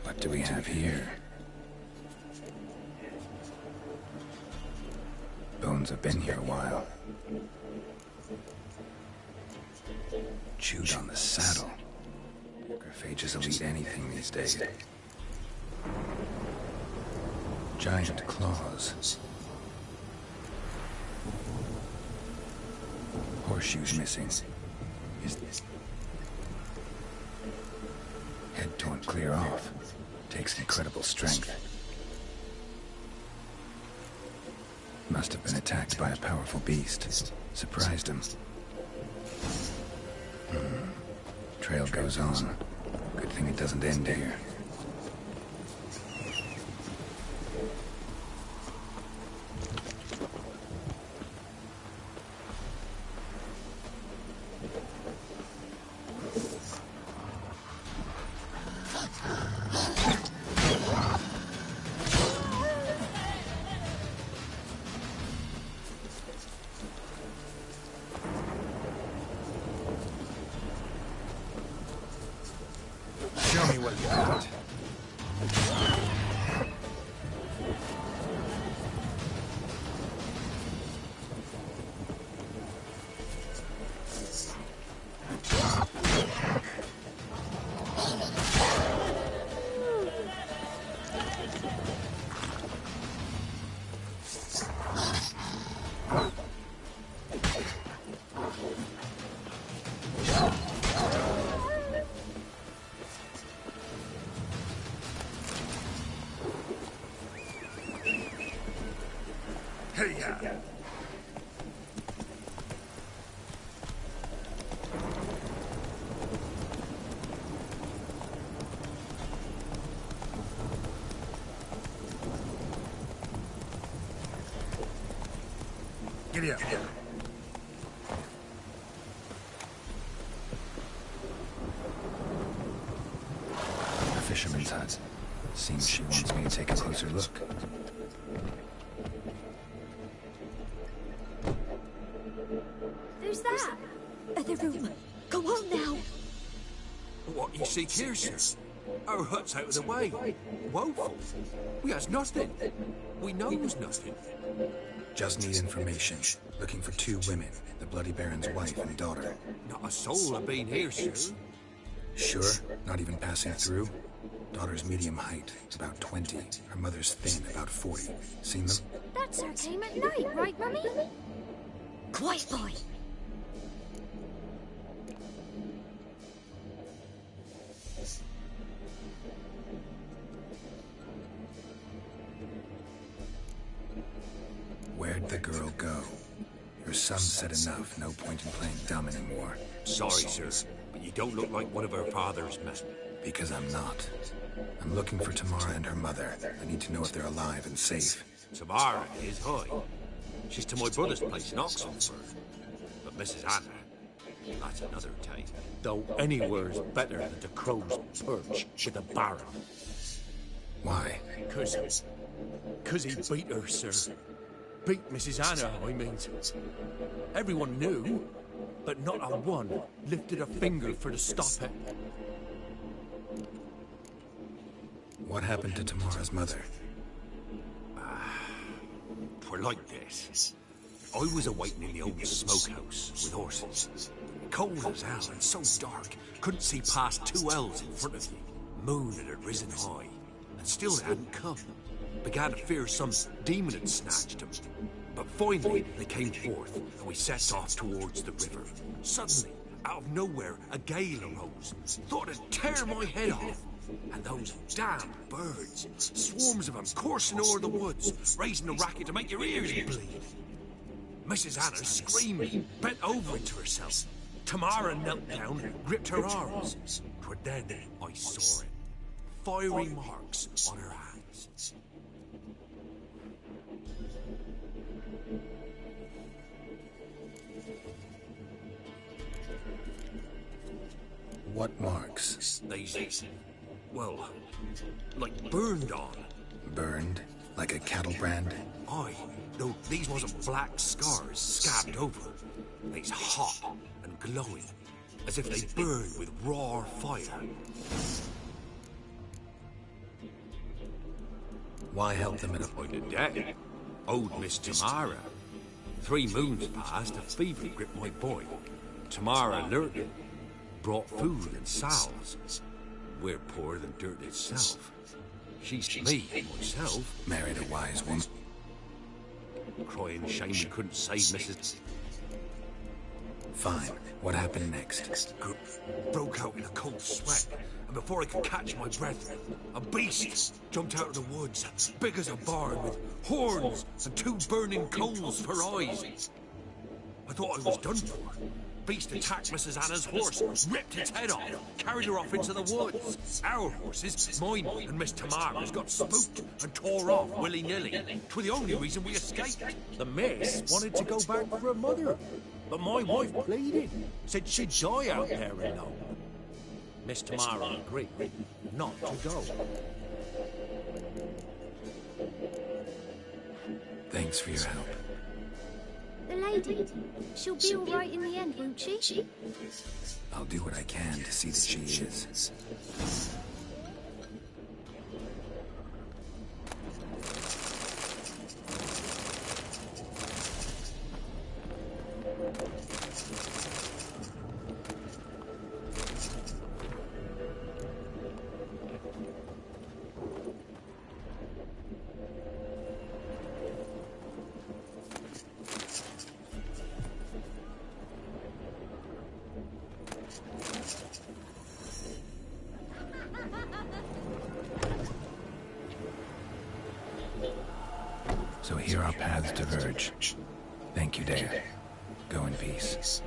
What do we have here? Bones have been here a while. Chewed on the saddle. Necrophages will eat anything these days. Giant claws. Horseshoes missing. Head torn clear off. Takes incredible strength. Must have been attacked by a powerful beast. Surprised him. Trail goes on. Good thing it doesn't end here. Show me what you got. Hey-ya! Giddy up. A fisherman's hut. Seems she wants me to take a closer look. Who's that? The room. Go on now. What you seek here, sir? Our hut's out of the way. Woeful. We has nothing. We knows nothing. Just need information. Looking for 2 women. The Bloody Baron's wife and daughter. Not a soul have been here, sir. Sure? Not even passing through? Daughter's medium height, about 20. Her mother's thin, about 40. Seen them? That sir came at night, right, Mummy? Quiet, boy. Where'd the girl go? Your son said enough. No point in playing dumb anymore. Sorry, sir, but you don't look like one of our father's men. Because I'm not. I'm looking for Tamara and her mother. I need to know if they're alive and safe. Tamara is high. She's to my brother's place in Oxenford. But Mrs. Anna, that's another tale. Though anywhere's better than the Crow's Perch with a Baron. Why? Cause he beat her, sir. Beat Mrs. Anna, I mean. Everyone knew, but not a one lifted a finger for to stop it. What happened to Tamara's mother? We're like this. I was awaiting in the old smokehouse with horses. Cold as hell and so dark, couldn't see past 2 ells in front of you. Moon had risen high, and still they hadn't come. Began to fear some demon had snatched them. But finally, they came forth, and we set off towards the river. Suddenly, out of nowhere, a gale arose. Thought it'd tear my head off. And those damn birds, swarms of them coursing over the woods, raising a racket to make your ears bleed. Mrs. Anna screamed, bent over into herself. Tamara knelt down, gripped her arms. 'Twas then I saw it. Fiery marks on her hands. What marks? These, well, like burned on. Burned? Like a cattle brand? Aye. No, these wasn't black scars scabbed over. They's hot and glowing, as if they burn with raw fire. Why help them at a By the dead. Old Miss Tamara. 3 moons passed, a fever gripped my boy. Tamara lured him, brought food and salves. We're poorer than dirt itself. She's to me, myself. Married a wise woman. Crying shame we couldn't save Mrs. Fine. What happened next? Broke out in a cold sweat, and before I could catch my breath, a beast jumped out of the woods, big as a barn, with horns and 2 burning coals for eyes. I thought I was done for. Beast attacked Mrs. Anna's horse, ripped its head off, carried her off into the woods. Our horses, mine and Miss Tamara's, got spooked and tore off willy-nilly. 'Twas the only reason we escaped. The miss wanted to go back for her mother, but my wife pleaded, said she'd die out there alone. Miss Tamara agreed not to go. Thanks for your help. The lady, she'll be all right in the end, won't she? I'll do what I can to see that she is. So here our paths diverge. Thank you, Dea. Go in peace.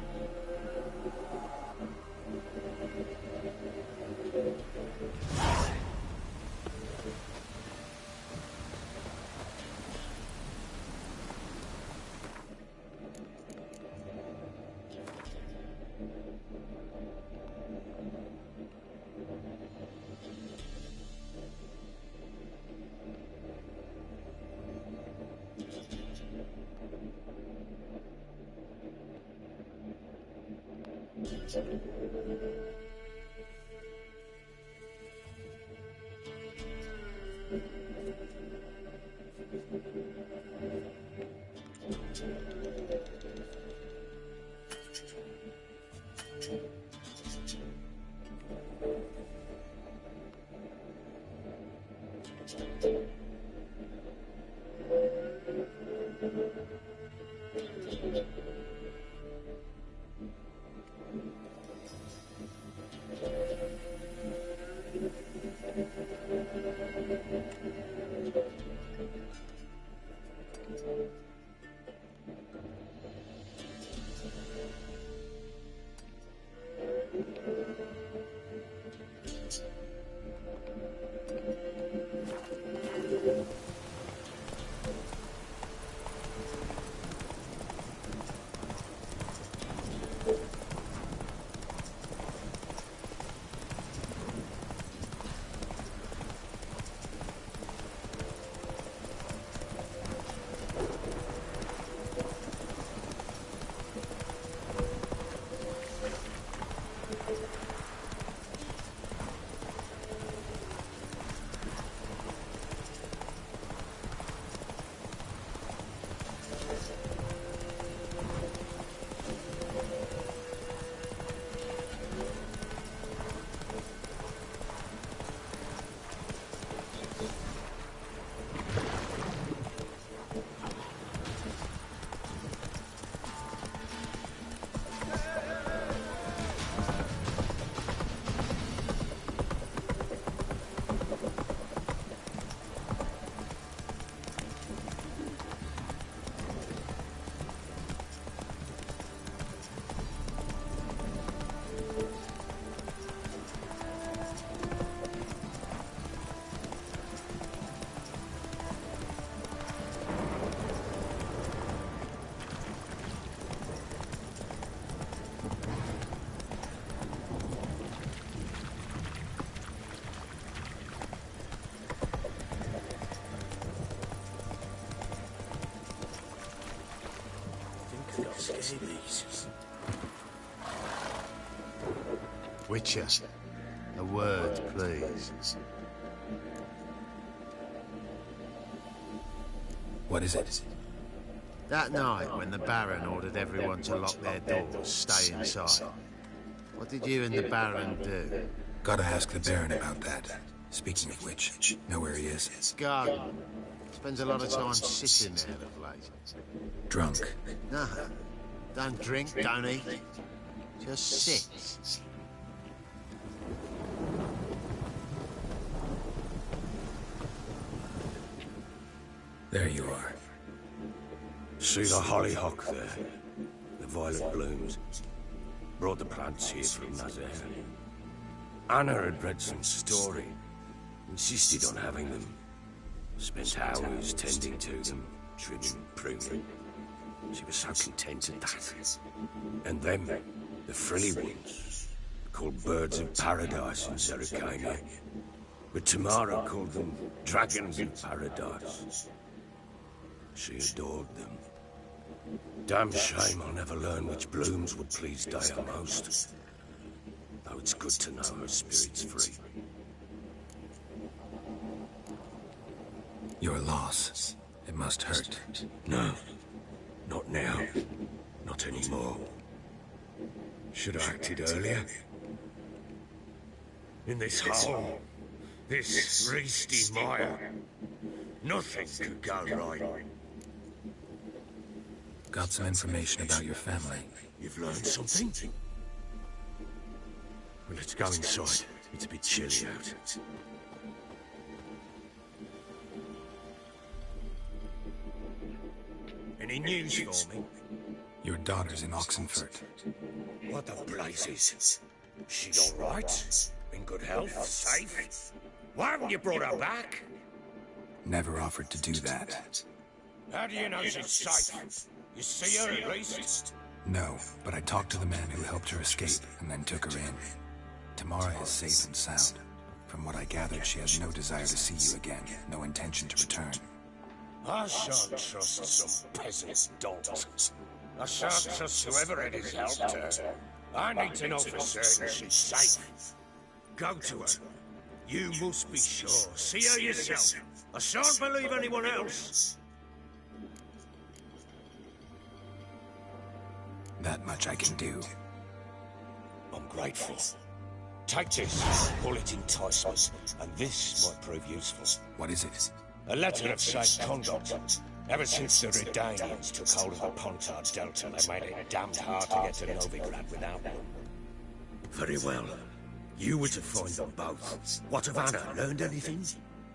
got scabies. Witcher, a word, please. What is it? That night, when the Baron ordered everyone to lock their doors, stay inside, what did you and the Baron do? Gotta ask the Baron about that. Speaking of which, know where he is? Garden. Spends a lot of time sitting there of late. Drunk. No, don't drink, don't eat. Just sit. There you are. See the hollyhock there? The violet blooms. Brought the plants here from Nazaire. Anna had read some story. Insisted on having them. Spent hours tending to them, trimming, pruning. She was so content at that. And them, the frilly ones, called birds of paradise in Zerrikania. But Tamara called them dragons of paradise. She adored them. Damn shame I'll never learn which blooms would please Dea most. Though it's good to know her spirit's free. Your loss. It must hurt. No. Not now. Not anymore. Should have acted earlier. In this hole, this reesty mire, nothing could go right. Got some information about your family. You've learned something? Well, let's go inside. It's a bit chilly out. Any news for me? Your daughter's in Oxenfurt. What the blazes? She all right? In good health? Safe? Why haven't you brought her back? Never offered to do that. How do you know she's safe? You see her at least? No, but I talked to the man who helped her escape and then took her in. Tamara is safe and sound. From what I gathered, she has no desire to see you again, no intention to return. I shan't trust some peasant's dolt. I shan't trust whoever it is helped her. I need to know for certain she's safe. Go to her. You must be sure. See her yourself. I shan't believe anyone else. That much I can do. I'm grateful. Take this. Call it enticement, and this might prove useful. What is it? A letter of safe conduct. Ever since the Redanians took hold of the Pontard Delta, they made it damned hard to get to Novigrad without one. Very well. You were to find them both. What of Anna? Learned anything?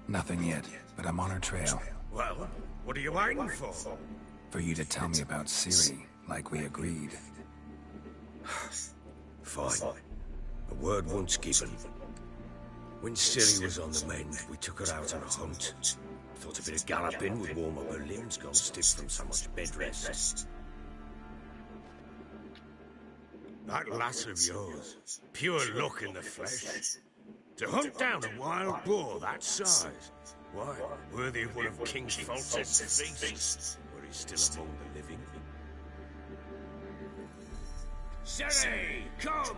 Nothing yet, but I'm on her trail. Well, what are you waiting for? For you to tell me about Ciri, like we agreed. Fine. A word once given. When Ciri was on the mend, we took her out on a hunt. Thought a bit of galloping would warm up her limbs gone stiff from so much bed rest. That lass of yours, pure luck in the flesh. To hunt down a wild boar that size, why, worthy of one of King Foltest's feasts, where he's still among the living. Ciri, come!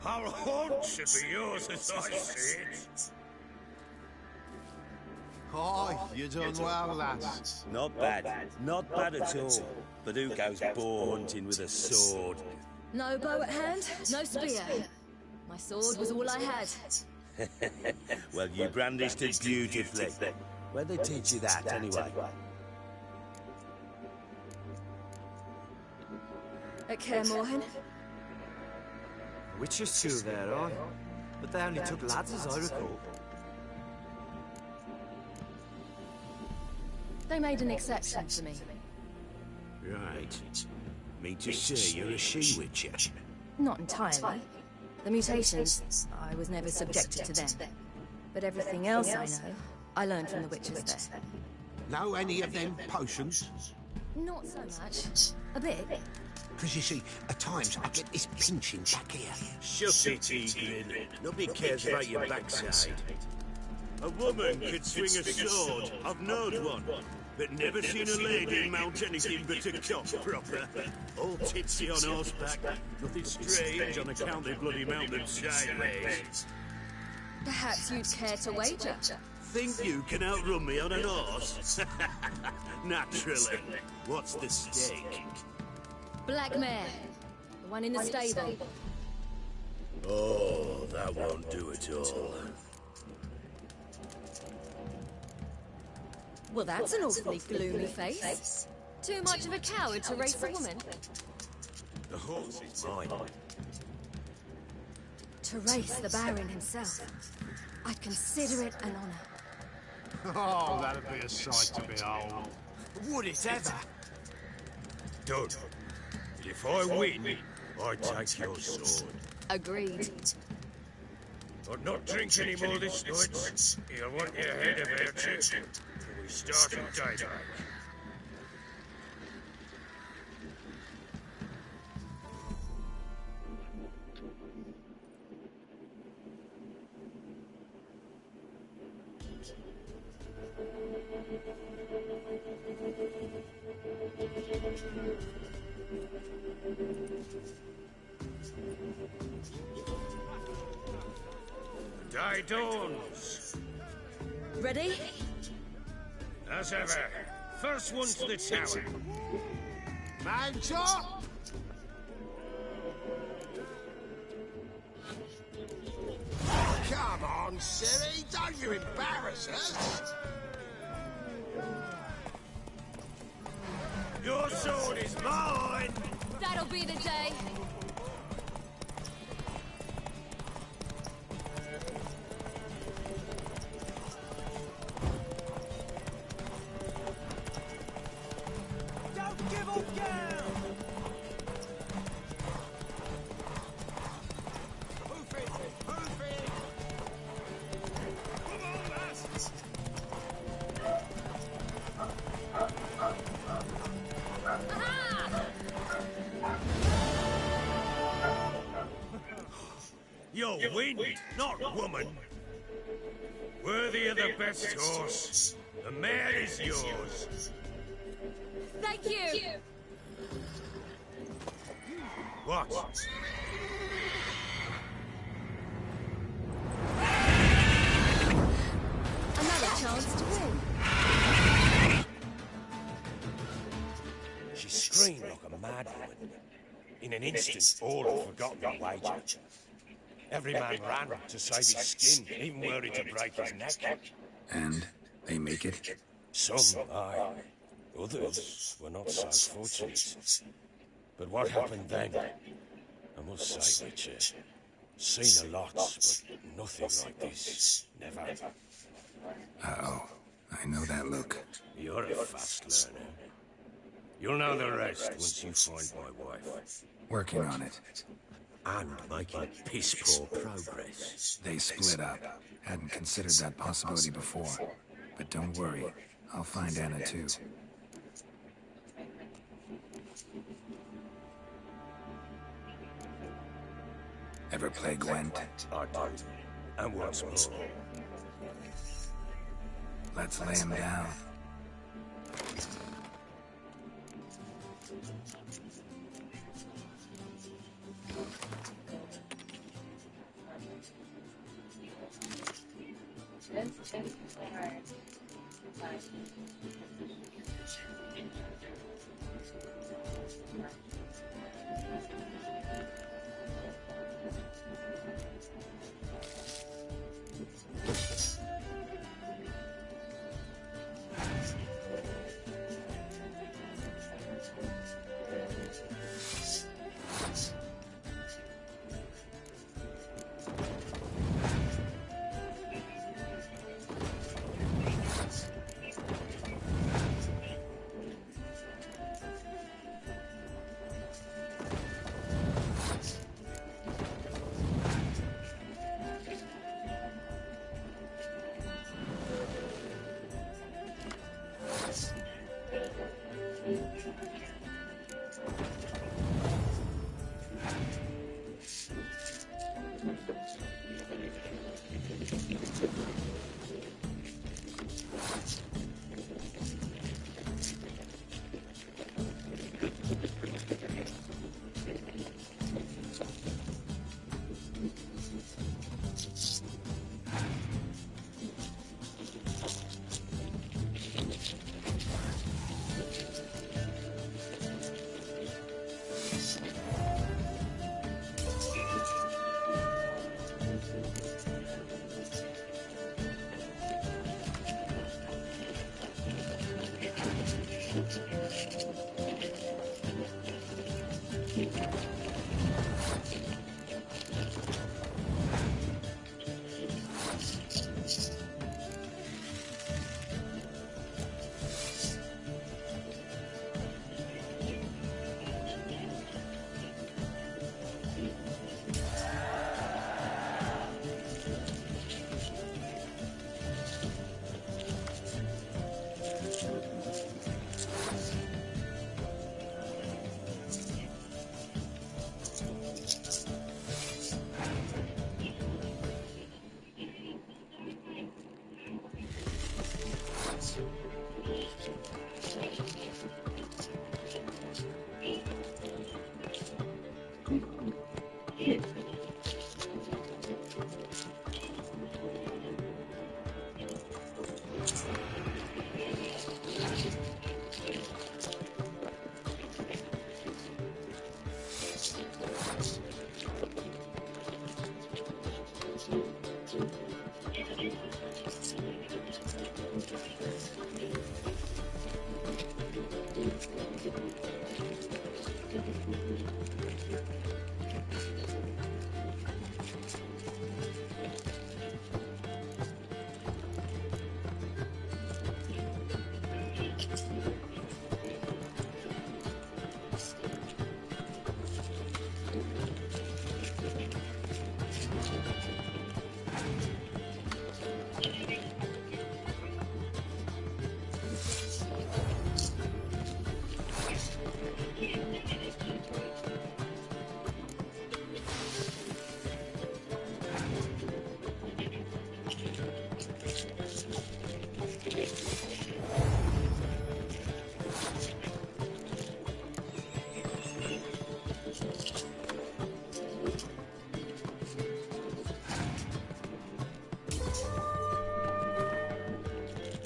Our haunt should be yours as I see it. Oh, you done well, lads. Not bad. Not bad at all. But who goes boar hunting with a sword? No bow at hand, no spear. My sword was all I had. Well, you brandished it beautifully. Where'd they teach you that, anyway? At Kaer Morhen. Witcher school there, aye? But they only took lads, as I recall. They made an exception for me. Right. Mean to say you're a she-witcher? Not entirely. The mutations, I was never subjected to them. But everything else I know, I learned from the witches there. Know any of them potions? Not so much. A bit. Because you see, at times I get this pinching back here. Shut it, Eaglin. Nobody cares about your backside. A woman could swing a sword. I've known one. but never seen a lady mount anything but a cock proper. All tipsy on horseback. Nothing strange on account they bloody mount them sideways. Perhaps you'd care to wager? Think you can outrun me on an horse? Naturally. What's the stake? Black mare. The one in the stable. Oh, that won't do it all. Well, that's an awfully gloomy face. Too much of a coward to race a woman. The horse is mine. To race the Baron himself, I'd consider it an honor. Oh, that'd be a sight to behold. Would it ever? Done. If I win, I take your sword. Agreed. But not drink any more this night. You'll want your head about you till we start at daybreak. Day dawns. Ready? As ever, first one to the tower. Man chop! Come on, Siri, don't you embarrass us! Your sword is mine! That'll be the day. Don't give up ground! Move it! Move it! Come on, lads! You're wind, not woman. Worthy of the best horse. The mare is yours. Thank you. What? Another chance to win. She screamed like a mad woman. In an instant, all had forgotten the wager. Every man ran to save his skin, even worried to break his neck. And they make it? Some, aye. Others were not so fortunate. But what happened then? I must say, Richard, seen a lot, but nothing like this. Never. Uh-oh. I know that look. You're a fast learner. You'll know the rest once you find my wife. Working on it. And making piss-poor progress. They split up. Hadn't considered that possibility before. But don't worry. I'll find Anna too. Ever play Gwent? I do. And once more. Let's lay him down.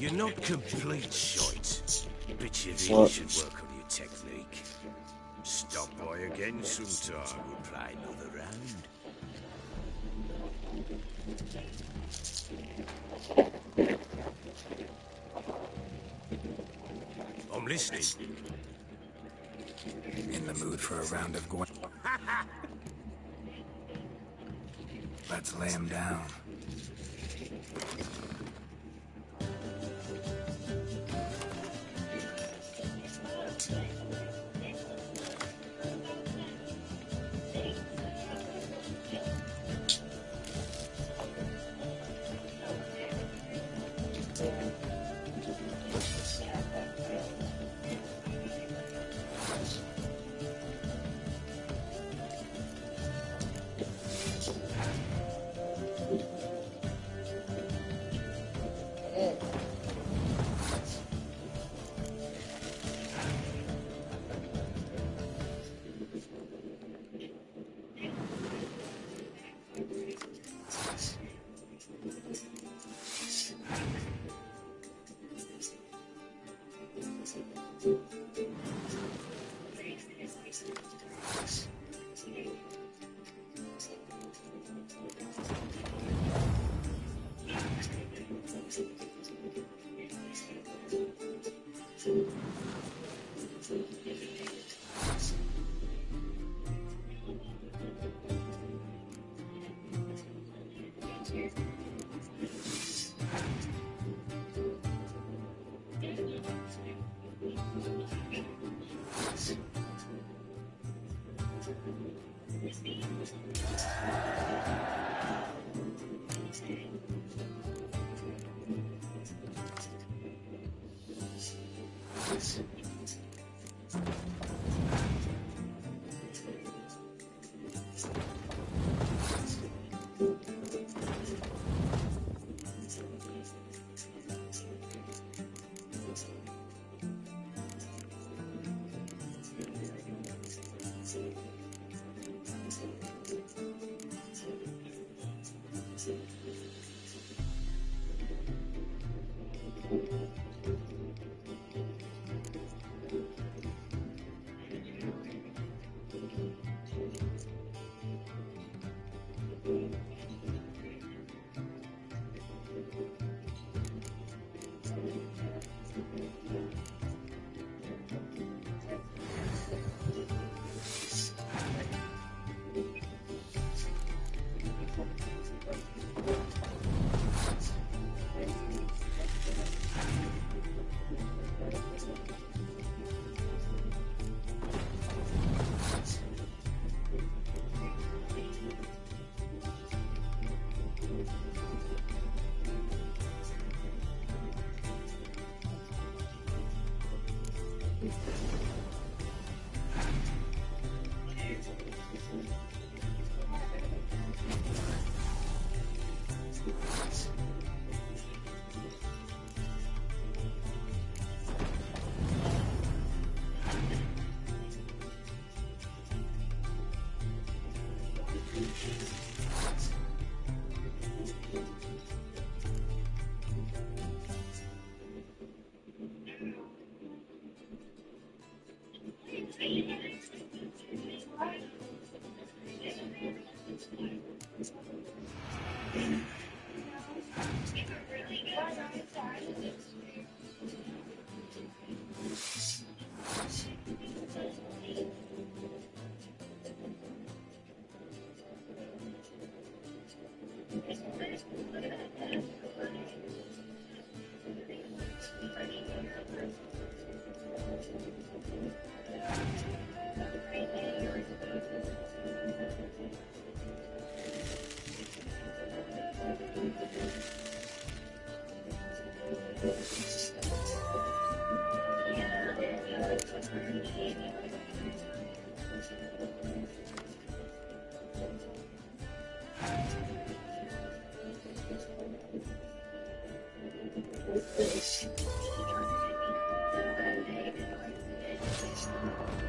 You're not complete shite, but you really should work on your technique. Stop by again sometime, we'll play another round. I'm listening. In the mood for a round of Gwen. Let's lay him down.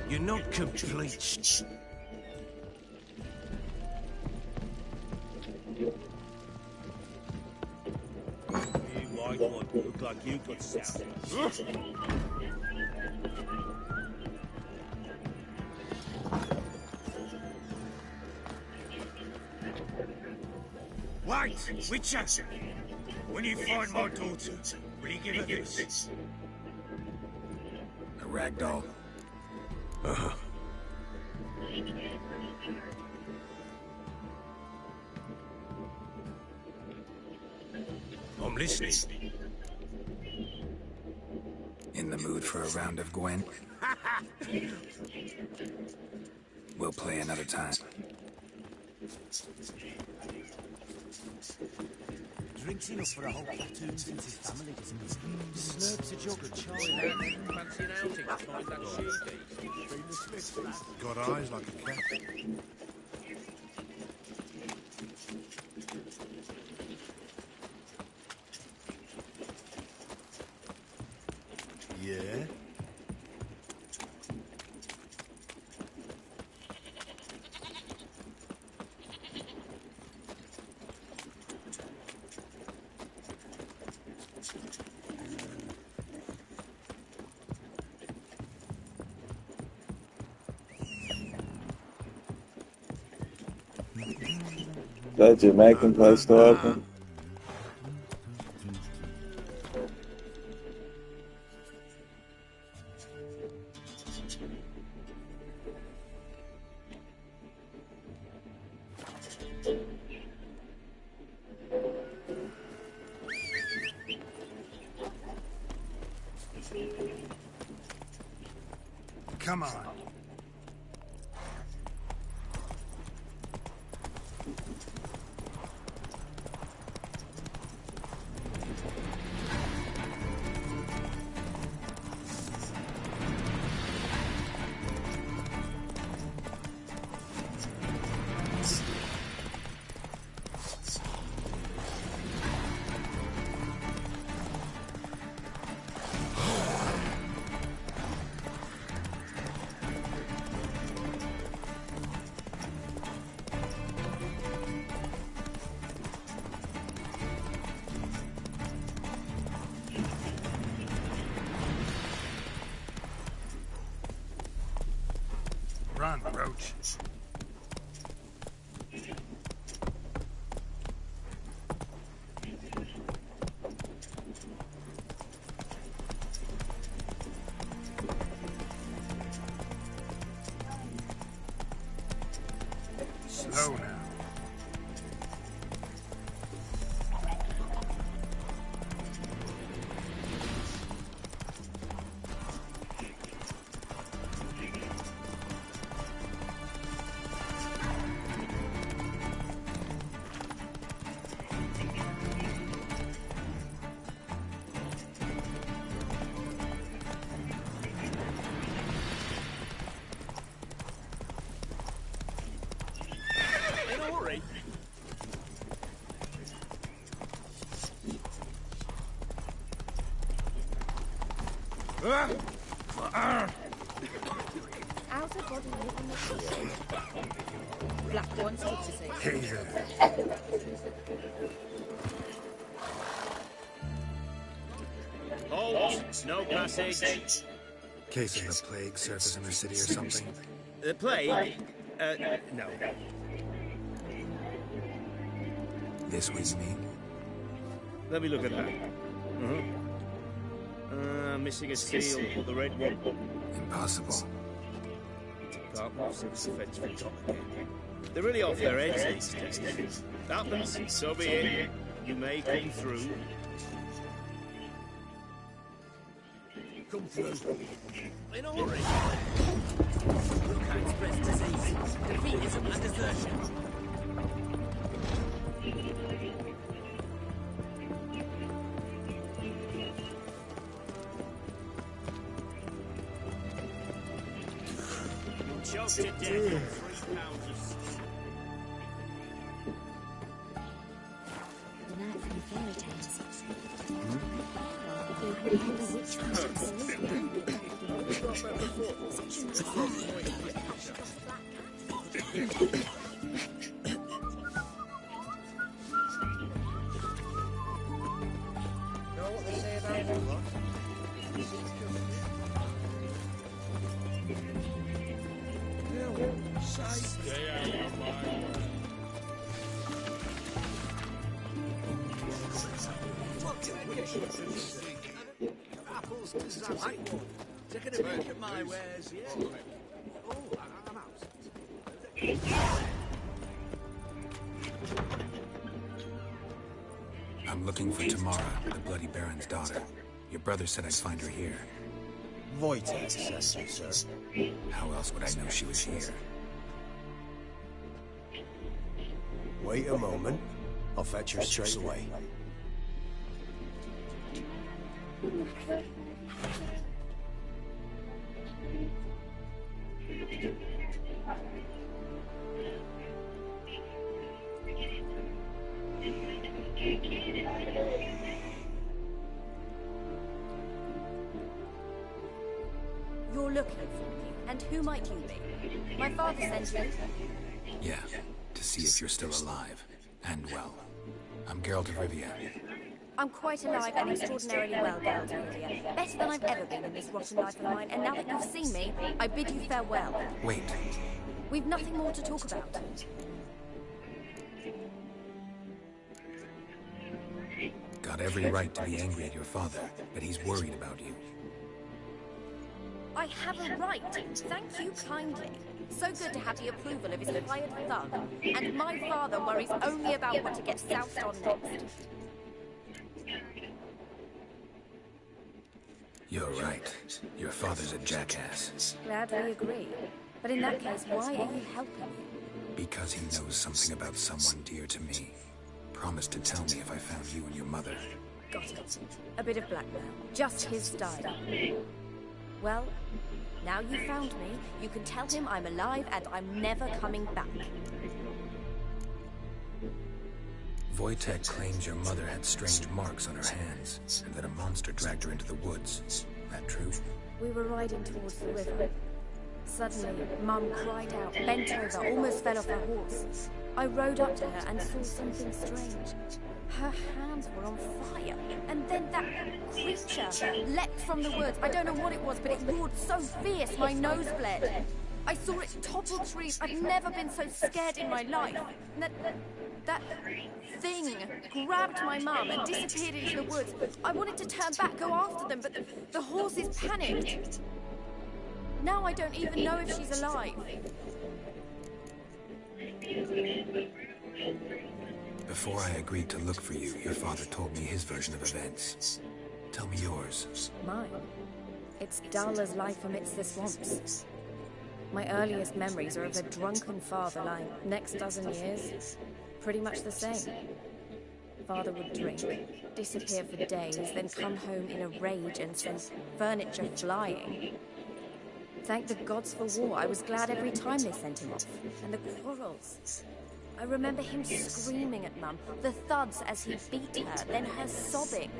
You're not complete. You white one look like you got sound. Wait, Witcher! When you find my daughter, will you give her this? A ragdoll. I'm listening. In the mood for a round of Gwen? We'll play another time. Drinks enough for a whole platoon since his family doesn't eat. Slurps a jug of chai. Fancy an outing to find that she Got eyes like a cat. Yeah? That Jamaican place still open? Come on. Run, Roach. Slow now. Outer body within the field. Black ones took to say. Halt! No passage. Case of the plague surface in the city or something? The plague? No. This week, you mean? Let me look at that. Missing a seal, the red one. Impossible. Department of Civil Defense forgot again. They're really off their heads these days. Happens, so be it. You may come through. Come through. In a hurry. Look how it spreads disease, defeatism and desertion. You'll choke to death on 3 pounds of sauce. The night from the fairy tales. The witch Know what they say about you, what? Stay out of my way. Apples to Zazzy. Taking a look at my wares, yeah. Oh, I'm out. I'm looking for Tamara, the Bloody Baron's daughter. Your brother said I'd find her here. Wojtek sent you, sir. How else would I know she was here? Wait a moment. I'll fetch her straight away. You're looking for me, and who might you be? My father sent you. Yeah, to see if you're still alive. And well. I'm Geralt of Rivia. I'm quite alive and extraordinarily well, Geralt of Rivia. Better than I've ever been in this rotten life of mine, and now that you've seen me, I bid you farewell. Wait. We've nothing more to talk about. Got every right to be angry at your father, but he's worried about you. I have a right. Thank you kindly. So good to have the approval of his hired thug. And my father worries only about what to get soused on next. You're right. Your father's a jackass. Glad we agree. But in that case, why are you helping me? Because he knows something about someone dear to me. Promised to tell me if I found you and your mother. Got it. A bit of blackmail. Just his style. Well, now you found me, you can tell him I'm alive and I'm never coming back. Wojtek claims your mother had strange marks on her hands, and that a monster dragged her into the woods. That true? We were riding towards the river. Suddenly, Mum cried out, bent over, almost fell off her horse. I rode up to her and saw something strange. Her hands were on fire, and then that creature leapt from the woods. I don't know what it was, but it roared so fierce my nose bled. I saw it topple trees. I've never been so scared in my life. That thing grabbed my mum and disappeared into the woods. I wanted to turn back, go after them, but the horses panicked. Now I don't even know if she's alive. Before I agreed to look for you, your father told me his version of events. Tell me yours. Mine? It's dull as life amidst the swamps. My earliest memories are of a drunken father lying next dozen years. Pretty much the same. Father would drink, disappear for days, then come home in a rage and send furniture flying. Thank the gods for war. I was glad every time they sent him off. And the quarrels. I remember him screaming at Mum, the thuds as he beat her, then her sobbing.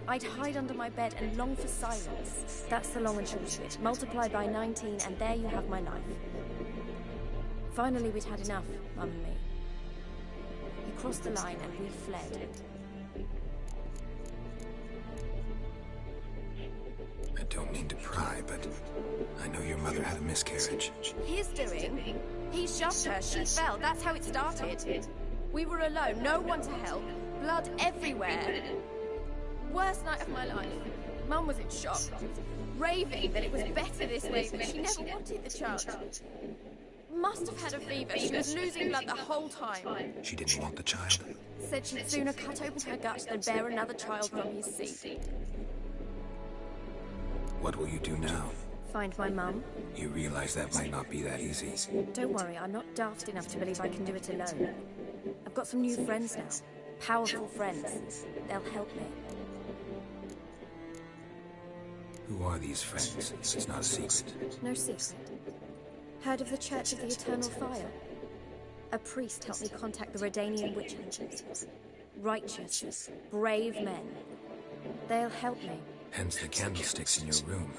I'd hide under my bed and long for silence. That's the long and short of it. Multiply by 19 and there you have my life. Finally, we'd had enough, Mum and me. He crossed the line and we fled. I don't mean to pry, but I know your mother had a miscarriage. His doing? He shoved her, she fell, that's how it started. We were alone, no one to help, blood everywhere. Worst night of my life. Mum was in shock, raving that it was better this way, that she never wanted the child. Must have had a fever, she was losing blood the whole time. She didn't want the child? Said she'd sooner cut open her gut than bear another child from his seed. What will you do now? Find my mum. You realize that might not be that easy. Don't worry, I'm not daft enough to believe I can do it alone. I've got some new friends now. Powerful friends. They'll help me. Who are these friends? It's not a secret. No secret. Heard of the Church of the Eternal Fire? A priest helped me contact the Redanian witch hunters. Righteous, brave men. They'll help me. Hence the candlesticks in your room.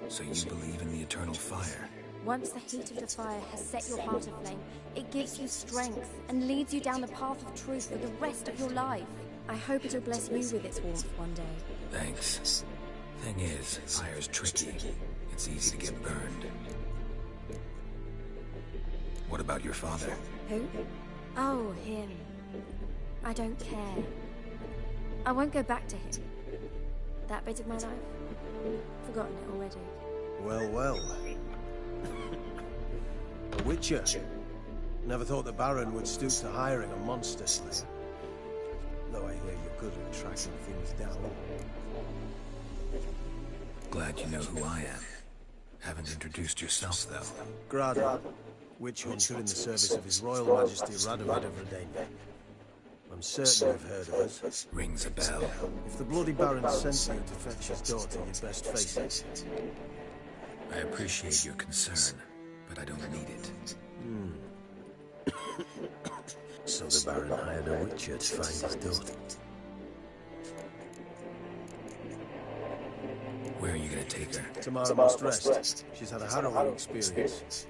So you believe in the eternal fire? Once the heat of the fire has set your heart aflame, it gives you strength and leads you down the path of truth for the rest of your life. I hope it'll bless you with its warmth one day. Thanks. Thing is, fire's tricky. It's easy to get burned. What about your father? Who? Oh, him. I don't care. I won't go back to him. That bit of my life? Forgotten it already. Well, well. A witcher. Never thought the Baron would stoop to hiring a monster slayer. Though I hear you're good at tracking things down. Glad you know who I am. Haven't introduced yourself, though. Grada, witch hunter in the service of His Royal Majesty Radovid of Redania. I'm certain you've heard of us. Rings a bell. If the Bloody Baron sent you to fetch his daughter, you'd best face it. I appreciate your concern, but I don't need it. So the Baron hired a witcher to find his daughter. Where are you gonna take her? Tamara must rest. She's had a harrowing experience.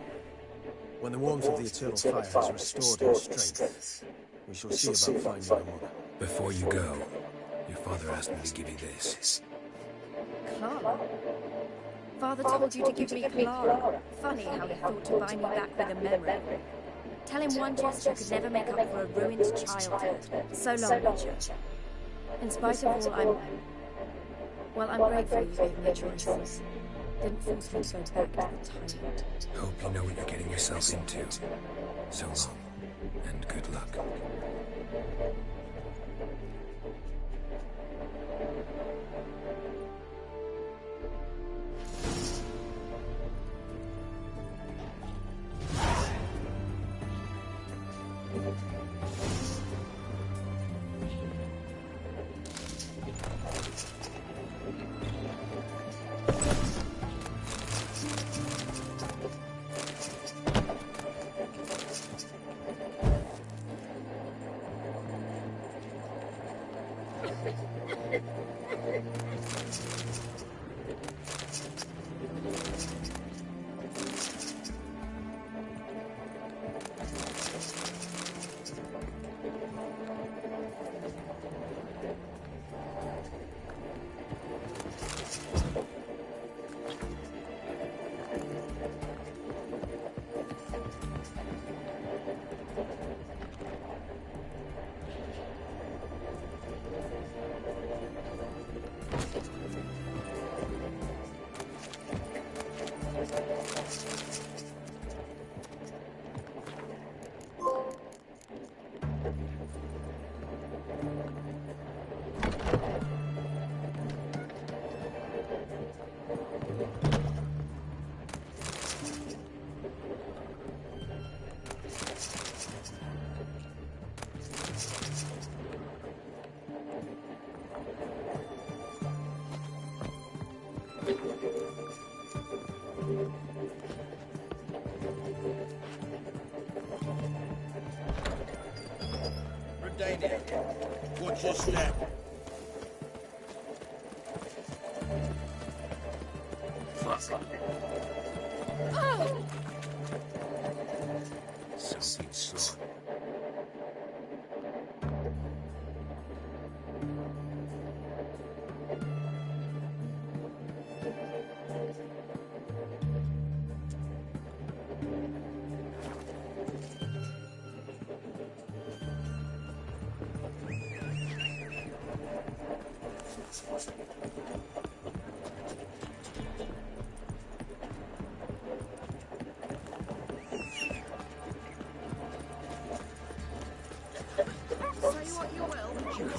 When the warmth of the eternal fire has restored her strength, we shall see about finding her mother. Before you go, your father asked me to give you this. Clara? Father told you to give me Clara. Funny how he thought to buy me back with a memory. Tell him one gesture could never make up for a ruined childhood. So long, Witcher. In spite of all, I'm grateful you gave me a choice. Didn't force me to go back to the tyrant. Hope you know what you're getting yourself into. So long, and good luck. Watch your step. Something slime.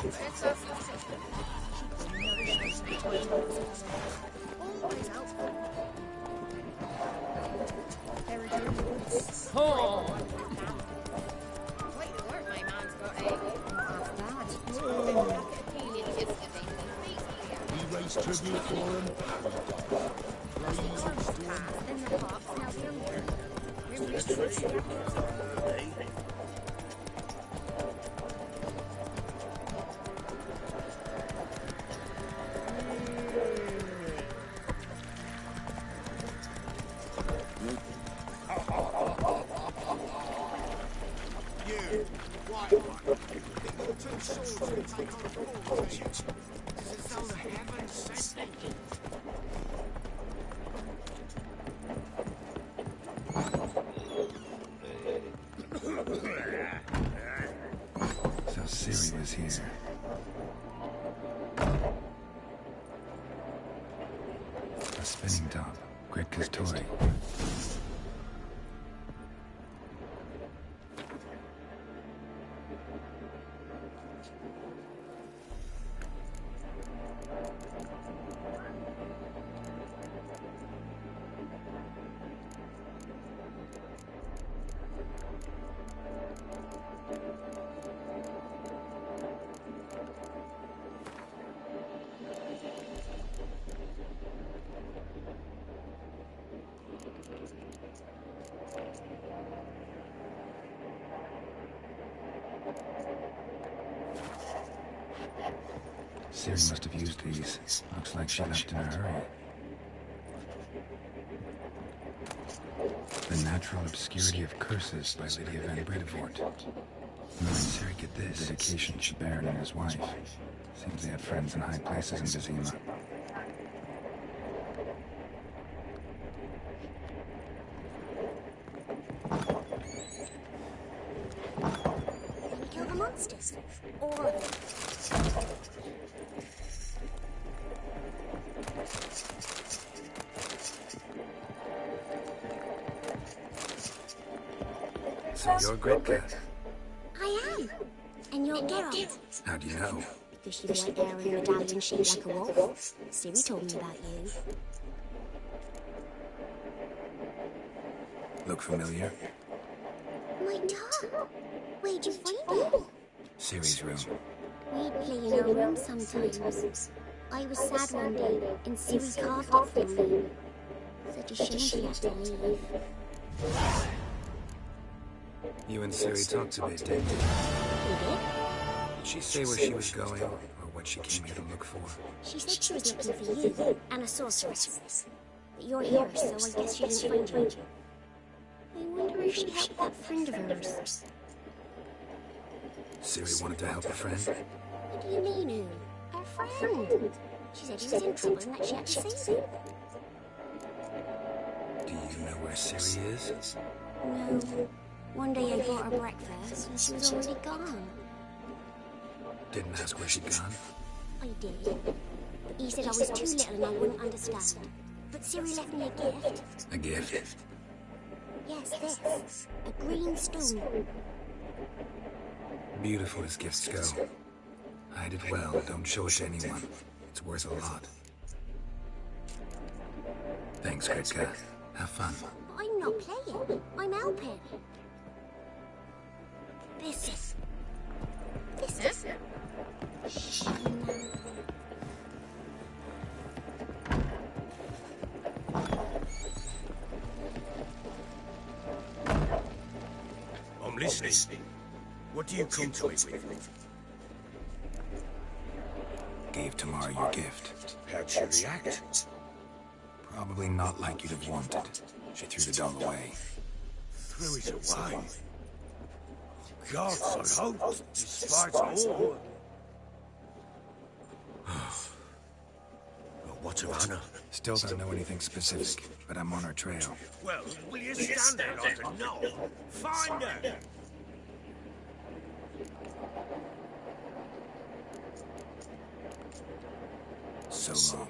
Oh! Quite the work my man's got, eh? Not half bad. We raise tribute for him. Then the pops, now the younger. So Ciri was here. A spinning top. Gretka's toy. Ciri must have used these. Looks like she left in a hurry. The Natural Obscurity of Curses by Lydia van Bredevoort. Where did Ciri get this? Dedication to Baron and his wife. Seems they had friends in high places in Vizima. Kill the monsters. All of them. So you're Gretka. I am. And you're Geralt. How do you know? Because you wear a medallion shaped like a wolf. Ciri told me about you. Look familiar? My dog. Where'd you find it? Ciri's room. We'd play in our room sometimes. I was sad one day, and Ciri carved it for me. Such a shame she had to leave. You and Ciri talked a bit, didn't you? You did? Did she say where she was going, or what she came here to look for? She said she was looking for you, and a sorceress. But you're here, so I guess she didn't find you. I wonder if she helped that friend of hers. Ciri wanted to help a friend? What do you mean, who? Her friend. She said he was in trouble and that she had to save him. Do you know where Ciri is? No. One day I bought her breakfast, and she was already gone. Didn't ask where she'd gone? I did. But he said I was too little and I wouldn't understand. But Ciri left me a gift. A gift? Yes, this. A green stone. Beautiful as gifts go. Hide it well, don't show it to anyone. It's worth a lot. Thanks, Gretka. Have fun. I'm not playing. I'm helping. This is... Shh. I'm listening. What do you come to me with? Gave Tamara your gift. How'd she react? Probably not like you'd have wanted. She threw the doll away. Threw it away? Gods, I hope, despite all. What of Anna? Still don't know anything specific, but I'm on her trail. Well, will you stand there like a knob? Find her! So long.